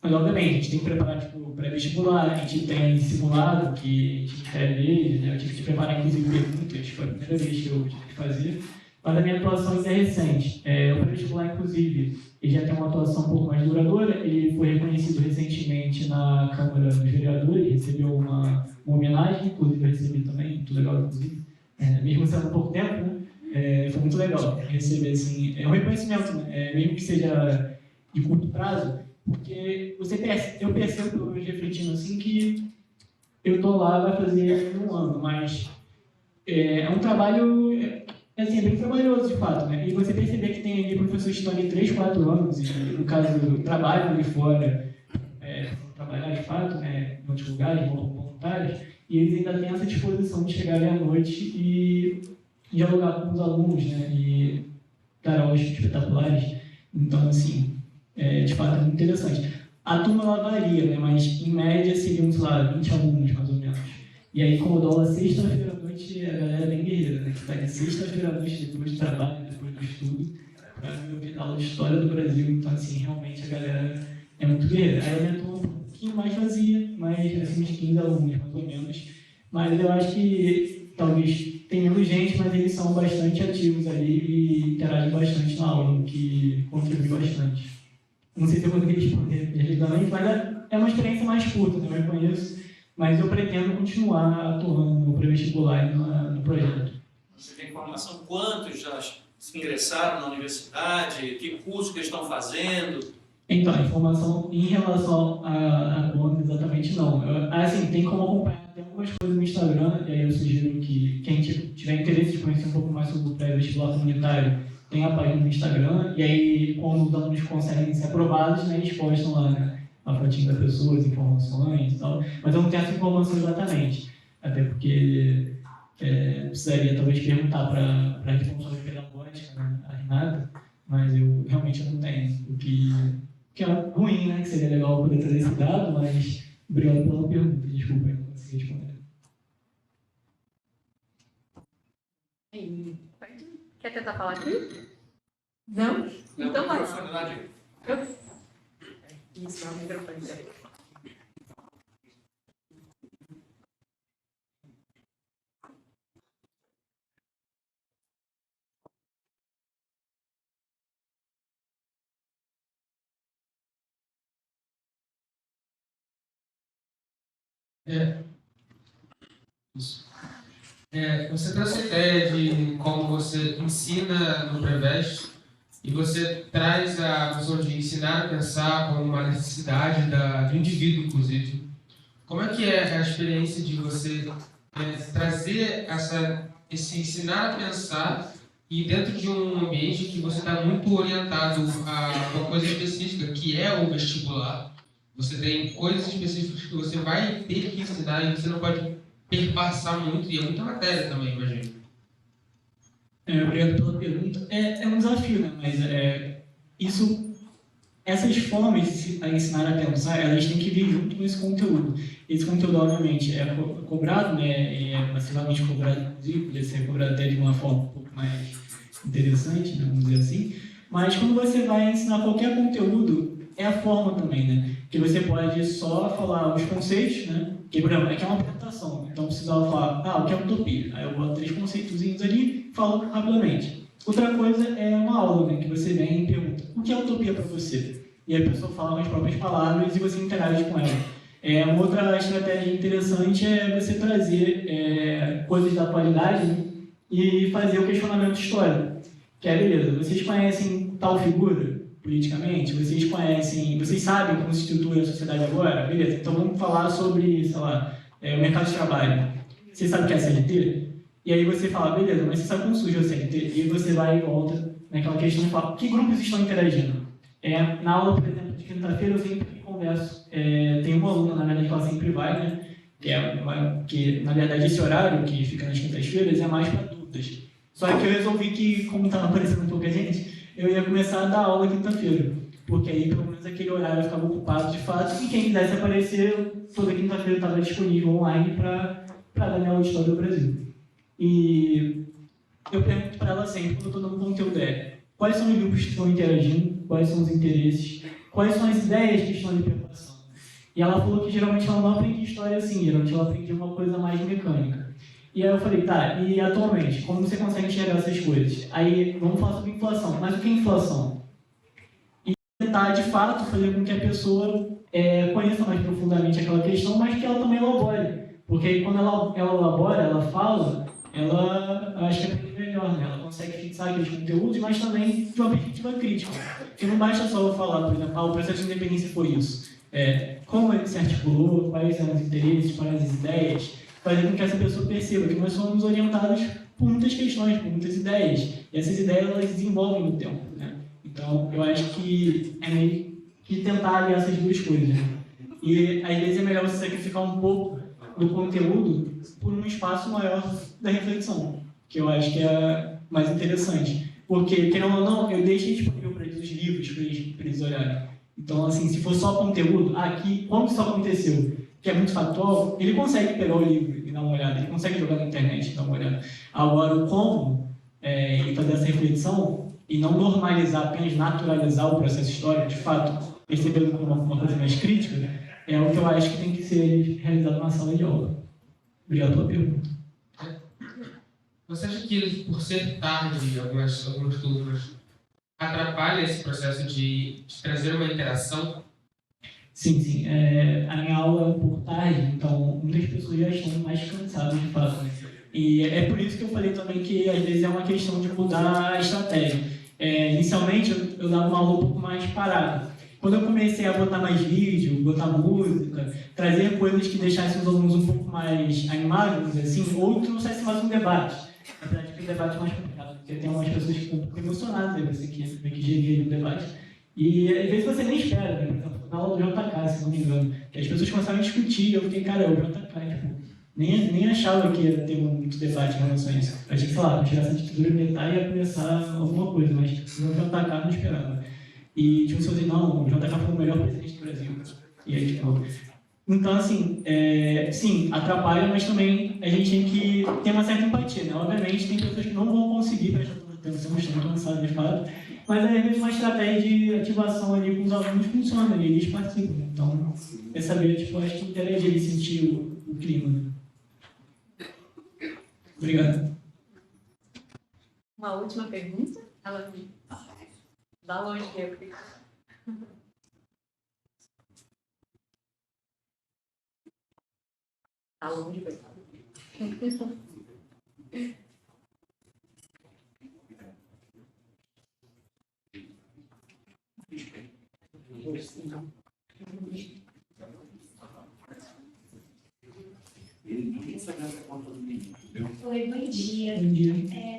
Mas, obviamente, a gente tem que preparar tipo, pré-vestibular, a gente tem simulado que a gente escreve eles, né? Eu tive que preparar, inclusive, perguntas, foi a primeira vez que eu tive que fazer. Mas a minha atuação ainda é recente. O pré-vestibular, inclusive, ele já tem uma atuação um pouco mais duradoura, ele foi reconhecido recentemente na Câmara dos Vereadores, recebeu uma homenagem, inclusive eu recebi também, muito legal, inclusive, mesmo sendo há pouco tempo, né? Foi muito legal receber, assim, um reconhecimento, né? Mesmo que seja de curto prazo, porque eu percebo, pelo menos refletindo assim, que eu estou lá, vai fazer um ano, mas é um trabalho, assim, bem trabalhoso, de fato, né? E você perceber que tem ali professores que estão ali 3, 4 anos, e no caso, trabalham ali fora, trabalhar de fato, né, em outros lugares, voluntários, e eles ainda têm essa disposição de chegar ali à noite e dialogar com os alunos, né, e dar aulas espetaculares. Então, assim, de fato, é muito interessante. A turma, ela varia, né, mas, em média, seriam, sei lá, 20 alunos, mais ou menos. E aí, como eu dou aula sexta-feira à noite, a galera é bem guerreira, né, que está aqui sexta-feira à noite, depois do trabalho, depois do estudo, para ouvir aula de História do Brasil. Então, assim, realmente, a galera é muito guerreira. Aí, a minha turma um pouquinho mais vazia, mais, assim, uns 15 alunos, mais ou menos. Mas eu acho que, talvez, tem menos gente, mas eles são bastante ativos ali e interagem bastante na aula, o que contribui bastante. Não sei se eu consegui responder também, mas é uma experiência mais curta, né? Eu conheço, mas eu pretendo continuar atuando no pré-vestibular e no projeto. Você tem informação quantos já ingressaram na universidade, que curso que eles estão fazendo? Então, a informação em relação a quanto exatamente não. Assim, tem como acompanhar até algumas coisas no Instagram, e aí eu sugiro que quem tiver interesse de conhecer um pouco mais sobre o pré-vestibular comunitário, tem a página no Instagram, e aí quando os alunos conseguem ser aprovados, né, eles postam lá, né, a fotinha da pessoa, as informações e tal, mas eu não tenho essa informação exatamente, até porque precisaria talvez perguntar para a responsável pedagógica, né, a Renata, mas eu realmente não tenho, o que é ruim, né, que seria legal poder trazer esse dado, mas obrigado pela pergunta, desculpa, eu não consegui responder. Quer tentar falar aqui? Não? Então vai. Isso, é o microfone dele. Você trouxe a ideia de como você ensina no Preveste e você traz a visão de ensinar a pensar como uma necessidade do indivíduo, inclusive. Como é que é a experiência de você trazer esse ensinar a pensar e dentro de um ambiente que você está muito orientado a uma coisa específica, que é o vestibular? Você tem coisas específicas que você vai ter que ensinar e você não pode perpassar muito, e é muita matéria também, imagino. Obrigado pela pergunta. É um desafio, né? Mas essas formas a ensinar a pensar, elas têm que vir junto com esse conteúdo. Esse conteúdo, obviamente, é cobrado, né? É massivamente cobrado, inclusive, poderia ser cobrado até de uma forma um pouco mais interessante, né? Vamos dizer assim. Mas quando você vai ensinar qualquer conteúdo, é a forma também, né? Que você pode só falar os conceitos, né? Que, por exemplo, aqui é uma apresentação, então eu precisava falar, o que é utopia? Aí eu boto 3 conceitozinhos ali e falo rapidamente. Outra coisa é uma aula, né? Que você vem e pergunta, o que é utopia para você? E a pessoa fala com as próprias palavras e você interage com ela. Uma outra estratégia interessante é você trazer coisas da atualidade, né? E fazer o questionamento histórico. Que é, beleza, vocês conhecem tal figura politicamente? Vocês sabem como se estrutura a sociedade agora? Beleza, então vamos falar sobre, sei lá, o mercado de trabalho. Você sabe o que é a CLT? E aí você fala, beleza, mas você sabe como surgiu a CLT? E aí você vai e volta naquela questão e fala, que grupos estão interagindo? Na aula, por exemplo, de quinta-feira, eu sempre converso. Tem uma aluna, na verdade, que ela sempre vai, né? Que, na verdade, esse horário que fica nas quintas-feiras é mais para dúvidas. Só que eu resolvi que, como estava aparecendo pouca gente, eu ia começar a dar aula quinta-feira. Porque aí, pelo menos, aquele horário ficava ocupado de fato. E quem quisesse aparecer, toda quinta-feira estava disponível online para dar minha aula de História do Brasil. E eu pergunto para ela sempre, quando eu estou dando conteúdo, quais são os grupos que estão interagindo, quais são os interesses, quais são as ideias que estão ali preparação. E ela falou que geralmente ela não aprende história assim, geralmente ela aprende uma coisa mais mecânica. E aí eu falei, tá, e atualmente, como você consegue enxergar essas coisas? Aí, vamos falar sobre inflação. Mas o que é inflação? E tentar, de fato, fazer com que a pessoa conheça mais profundamente aquela questão, mas que ela também elabore. Porque aí, quando ela elabora, ela fala, ela acho que aprende melhor, né? Ela consegue fixar aqueles conteúdos, mas também de uma perspectiva crítica. Porque não basta só eu falar, por exemplo, o processo de independência foi isso. Como ele se articulou, quais são os interesses, quais as ideias, fazer com que essa pessoa perceba que nós somos orientados por muitas questões, por muitas ideias. E essas ideias, elas desenvolvem no tempo, né? Então, eu acho que é meio que tentar aliar essas duas coisas, né? E, às vezes, é melhor você sacrificar um pouco do conteúdo por um espaço maior da reflexão, que eu acho que é mais interessante. Porque, querendo ou não, eu deixei disponível para eles os livros, para eles olharem. Então, assim, se for só conteúdo, aqui, como isso aconteceu, que é muito factual, ele consegue pegar o livro e dar uma olhada, ele consegue jogar na internet e dar uma olhada. Agora, o como e fazer essa reflexão e não normalizar, apenas naturalizar o processo histórico, de fato, percebendo como uma coisa mais crítica, é o que eu acho que tem que ser realizado na sala de aula. Obrigado pela pergunta. Você acha que, por ser tarde, algumas turmas, atrapalha esse processo de trazer uma interação? Sim. A minha aula é um pouco tarde, então muitas pessoas já estão mais cansadas de fato. E é por isso que eu falei também que às vezes é uma questão de mudar a estratégia. Inicialmente eu dava uma aula um pouco mais parada. Quando eu comecei a botar mais vídeo, botar música, trazer coisas que deixassem os alunos um pouco mais animados, assim, ou trouxesse mais um debate. Apesar de que o debate é mais complicado, porque tem algumas pessoas que ficam um pouco emocionadas, aí você que gerir o debate. E às vezes você nem espera, né? Por exemplo, na aula do JK, se não me engano, que as pessoas começaram a discutir, eu fiquei, cara, o JK, tipo, nem achava que ia ter muito debate em relação a isso. Eu achei que, sei lá, tirasse a ditadura militar e ia começar alguma coisa, mas no JK não esperava. E tipo, assim, não, o JK foi o melhor presidente do Brasil. E aí, tipo... Então, assim, sim, atrapalha, mas também a gente tem que ter uma certa empatia, né? Obviamente, tem pessoas que não vão conseguir prestar atenção, estão cansadas de fato, mas às vezes uma estratégia de ativação ali com os alunos funciona, e eles participam. Então, é saber, tipo, acho que interagir e sentir o clima. Né? Obrigado. Uma última pergunta? Ela dá longe eu. Tá longe, coitado. Oi, bom dia. Bom dia.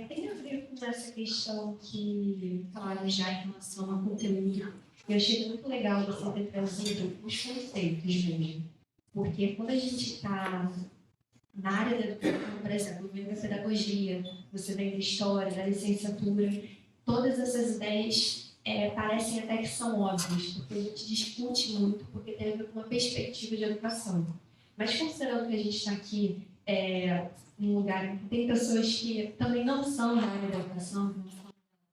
Tem a ver com essa questão que falaram já em relação ao conteúdo. Eu achei muito legal você ter trazido os conceitos mesmo. Porque quando a gente está na área da educação, por exemplo, vem da pedagogia, você vem da história, da licenciatura, todas essas ideias parecem até que são óbvias, porque a gente discute muito, porque tem a ver com uma perspectiva de educação. Mas considerando que a gente está aqui num lugar em que tem pessoas que também não são da área da educação,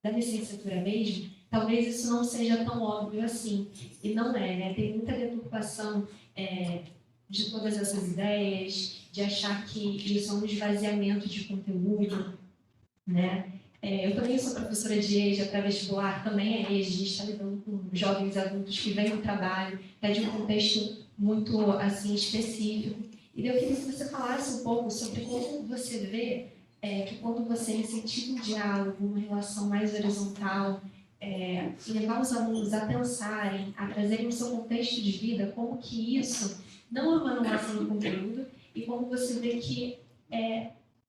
da licenciatura mesmo, talvez isso não seja tão óbvio assim. E não é, né? Tem muita deturpação de todas essas ideias, de achar que isso é um esvaziamento de conteúdo, né? Eu também sou professora de EJA, pré-vestibular, também é EJA, a gente está lidando com jovens adultos que vêm do trabalho, que é de um contexto muito assim, específico. E eu queria que você falasse um pouco sobre como você vê que quando você incentiva um diálogo, uma relação mais horizontal, levar os alunos a pensarem, a trazerem o seu contexto de vida, como que isso não é uma anulação do conteúdo e como você vê que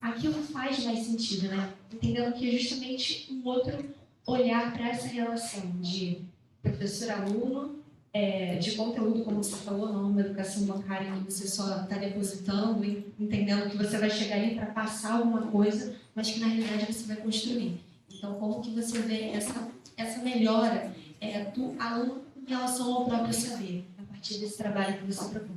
aquilo faz mais sentido, né? Entendendo que é justamente um outro olhar para essa relação de professor-aluno, de conteúdo, como você falou, não uma educação bancária que você só está depositando e entendendo que você vai chegar aí para passar alguma coisa, mas que na realidade você vai construir. Então, como que você vê essa melhora do aluno em relação ao próprio saber, a partir desse trabalho que você propõe?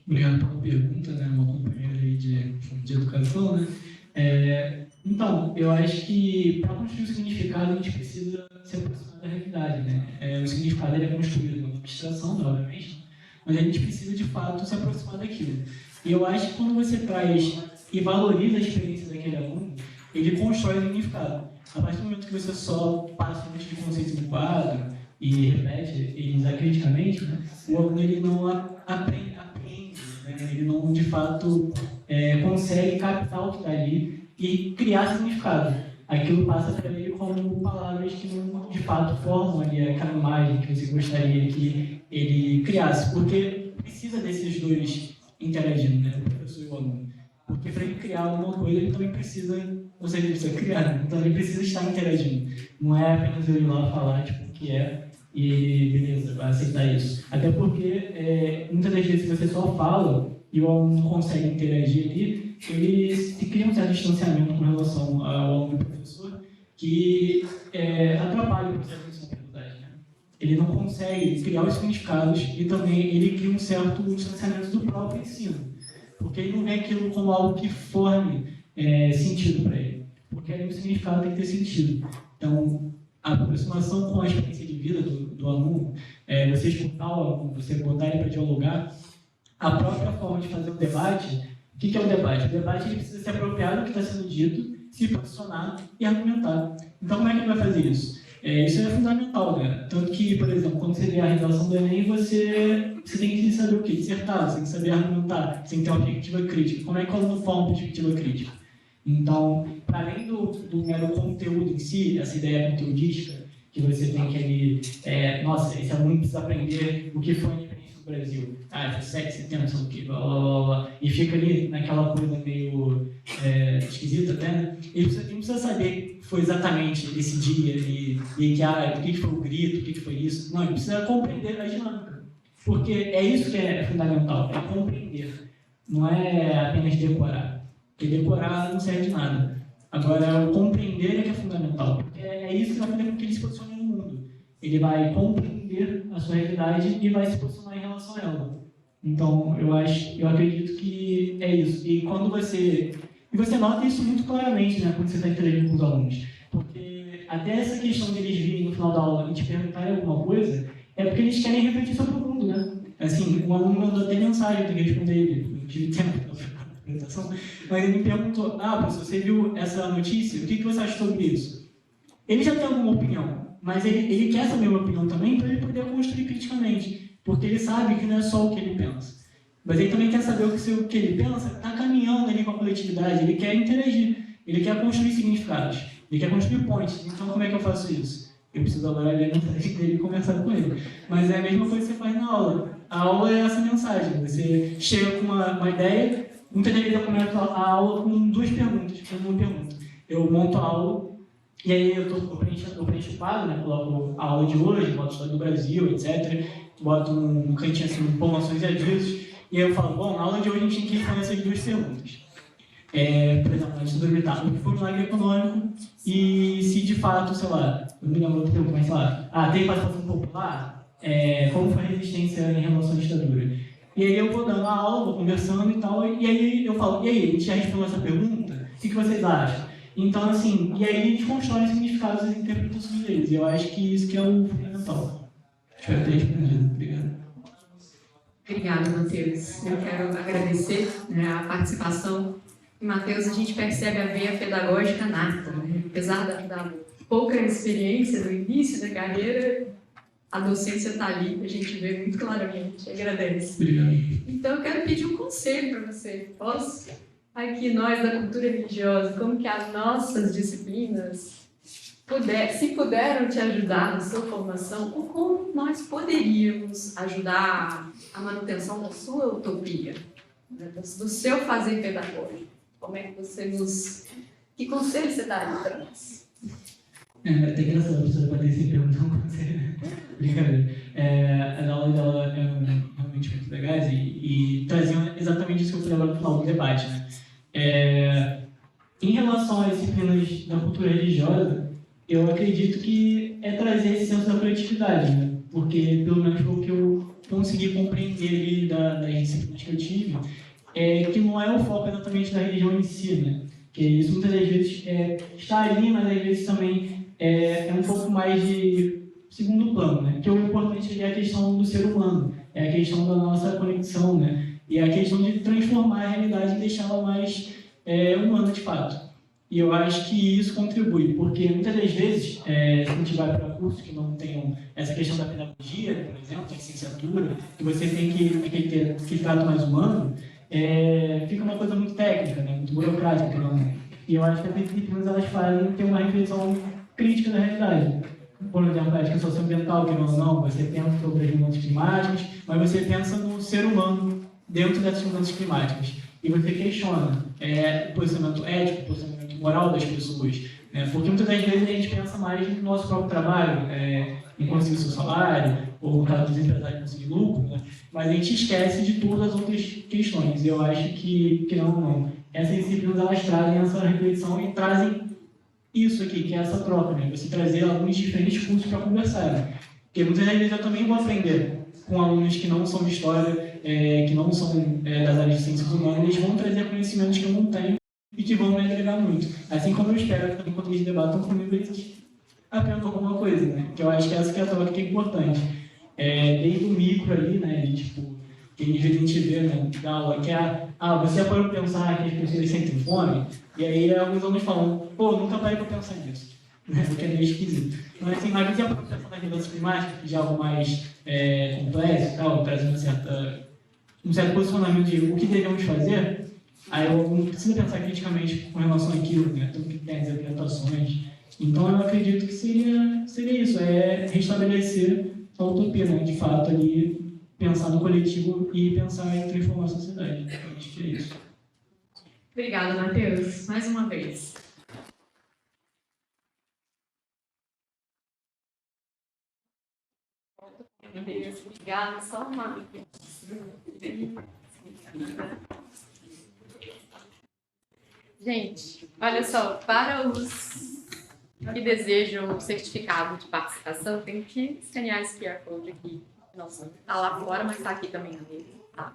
Obrigado pela pergunta, né? Uma companheira aí de educação, né? Então, eu acho que para construir o significado a gente precisa se aproximar da realidade, né? O significado ele é construído na abstração, né, obviamente, mas a gente precisa de fato se aproximar daquilo. E eu acho que quando você traz e valoriza a experiência daquele aluno, ele constrói o significado. A partir do momento que você só passa um monte de conceitos no quadro e repete eles acriticamente, né, o aluno ele não aprende, né, ele não de fato consegue captar o que está ali e criar significado. Aquilo passa para ele como palavras que não de fato formam ali aquela imagem que você gostaria que ele criasse, porque precisa desses dois interagindo, né, o professor e o aluno. Porque para ele criar alguma coisa, ele também precisa, ou seja, ele precisa criar, né? Então ele precisa estar interagindo. Não é apenas eu ir lá falar tipo, o que é e beleza, vai aceitar isso. Até porque muitas das vezes você só fala e o aluno não consegue interagir ali, ele se cria um certo distanciamento com relação ao aluno e ao professor que atrapalha o processo de ensino-aprendizagem, né? Ele não consegue criar os significados e também ele cria um certo distanciamento do próprio ensino. Porque ele não vê aquilo como algo que forme sentido para ele. Porque aí o significado tem que ter sentido. Então, a aproximação com a experiência de vida do aluno, você escutar o aluno, você botar ele para dialogar, a própria forma de fazer o debate, o que é o debate? O debate ele precisa se apropriar do que está sendo dito, se posicionar e argumentar. Então, como é que ele vai fazer isso? Isso é fundamental, né? Tanto que, por exemplo, quando você vê a redação do Enem, você tem que saber o quê? Dissertar, você tem que saber argumentar, você tem que ter uma perspectiva crítica. Como é que o aluno forma uma perspectiva crítica? Então, para além do mero conteúdo em si, essa ideia conteudística, que você tem que ali, nossa, esse aluno precisa aprender o que foi a independência do Brasil. Foi 7 de setembro, sei lá o quê, blá, blá, blá, blá. E fica ali naquela coisa meio esquisita até, né? Ele precisa saber que foi exatamente esse dia e o que foi o grito, o que foi isso. Não, ele precisa compreender a dinâmica. Porque é isso que é fundamental, é compreender. Não é apenas decorar. Porque decorar não serve de nada. Agora, o compreender é que é fundamental. Porque é isso que vai fazer com que ele se posicione no mundo. Ele vai compreender a sua realidade e vai se posicionar em relação a ela. Então, eu acredito que é isso. E quando você nota isso muito claramente, né, quando você está interagindo com os alunos. Porque até essa questão de eles virem no final da aula e te perguntarem alguma coisa, é porque eles querem refletir sobre o mundo, né? Assim, um aluno mandou até mensagem, eu tenho que responder ele, não tive tempo para apresentação, mas ele me perguntou, professor, você viu essa notícia? O que você acha sobre isso? Ele já tem alguma opinião, mas ele quer saber uma opinião também para ele poder construir criticamente, porque ele sabe que não é só o que ele pensa. Mas ele também quer saber o que ele pensa está caminhando ali com a coletividade, ele quer interagir, ele quer construir significados, ele quer construir pontes. Então, como é que eu faço isso? Eu preciso agora ler a mensagem dele e conversar com ele. Mas é a mesma coisa que você faz na aula. A aula é essa mensagem. Você chega com uma ideia, muitas vezes eu começo a aula com duas perguntas, com uma pergunta. Eu monto a aula, e aí eu preencho o quadro, né? Coloco a aula de hoje, boto a história do Brasil, etc. Boto um cantinho assim, informações e avisos. E aí eu falo, bom, na aula de hoje a gente tem que responder essas duas perguntas. Por exemplo, a gente perguntar o que foi o milagre econômico e se de fato, sei lá, eu não me lembro outra pergunta, mas sei lá, tem participação popular, como foi a resistência em relação à ditadura. E aí eu vou dando a aula, vou conversando e tal, e aí eu falo, e aí, a gente já respondeu essa pergunta? O que vocês acham? Então, assim, e aí a gente constrói significados e interpretações deles, e eu acho que isso que é o fundamental. Espero ter respondido. Obrigado. Obrigada, Matheus. Eu quero agradecer a participação. Em Matheus, a gente percebe a veia pedagógica nata, né? Apesar da pouca experiência no início da carreira, a docência está ali, a gente vê muito claramente. Agradeço. Obrigado. Então, eu quero pedir um conselho para você. Posso? Aqui, nós da cultura religiosa, como que as nossas disciplinas, se puderam te ajudar na sua formação, ou como nós poderíamos ajudar a manutenção da sua utopia, né, do seu fazer pedagógico. Como é que você que conselho você daria para nós? Até engraçado a professora Patrícia perguntou como você. Brincadeira. As aulas dela eram realmente muito legais e traziam exatamente isso que eu falei agora no final do debate, né? Em relação às disciplinas da cultura religiosa, eu acredito que é trazer esse senso da coletividade, né? Porque, pelo menos pelo que eu consegui compreender ali das disciplinas que eu tive, que não é o foco exatamente da religião em si, né? Que isso muitas das vezes está ali, mas às vezes também é um pouco mais de segundo plano, né? Que o importante é a questão do ser humano, é a questão da nossa conexão, né? E a questão de transformar a realidade e deixá-la mais humana de fato. E eu acho que isso contribui, porque muitas das vezes, se a gente vai para cursos que não tenham essa questão da pedagogia, por exemplo, da licenciatura, que você tem que ter aquele trato mais humano, fica uma coisa muito técnica, né? Muito burocrática. Né? E eu acho que as disciplinas elas fazem ter uma reflexão crítica da realidade. Por exemplo, a ética socioambiental, que não, você pensa sobre as mudanças climáticas, mas você pensa no ser humano dentro dessas mudanças climáticas. E você questiona o posicionamento ético, o posicionamento moral das pessoas. Né? Porque muitas das vezes a gente pensa mais no nosso próprio trabalho, em conseguir o seu salário, ou no caso dos empresários conseguir lucro, né? Mas a gente esquece de todas as outras questões. E eu acho que não. Essas disciplinas elas trazem essa reflexão e trazem isso aqui, que é essa troca, né? Você trazer alguns diferentes cursos para conversar. Né? Porque muitas das vezes eu também vou aprender com alunos que não são de história, que não são das áreas de ciências humanas, eles vão trazer conhecimentos que eu não tenho e que vão me agregar muito. Assim como eu espero que enquanto eles debatam comigo, eles aprendam alguma coisa, né? Que eu acho que essa que é a troca que é importante. Desde o micro ali, né? Que às vezes a gente vê, né? Da aula, que você já parou para pensar que as pessoas sentem fome? E aí alguns alunos falam, nunca parei para pensar nisso. Porque é meio esquisito. Mas assim, mas você já parou para pensar nas mudanças climáticas, de algo mais complexo e tal, trazendo um certo posicionamento de o que devemos fazer, aí eu não preciso pensar criticamente com relação àquilo, né? Tudo que tem as apresentações. Então eu acredito que seria isso, restabelecer a utopia, né? De fato, ali, pensar no coletivo e pensar em transformar a sociedade. Eu acho que é isso. Obrigada, Matheus. Mais uma vez. Obrigada, só uma. Gente, olha só, para os que desejam o certificado de participação, tem que escanear esse QR Code aqui. Nossa, está lá fora, mas está aqui também na mesa. Tá.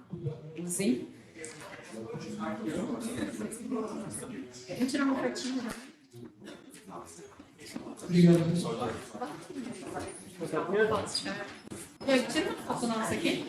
Use. Vamos tirar uma fotinha, né? Obrigado. Posso tirar? Tira uma foto nossa aqui.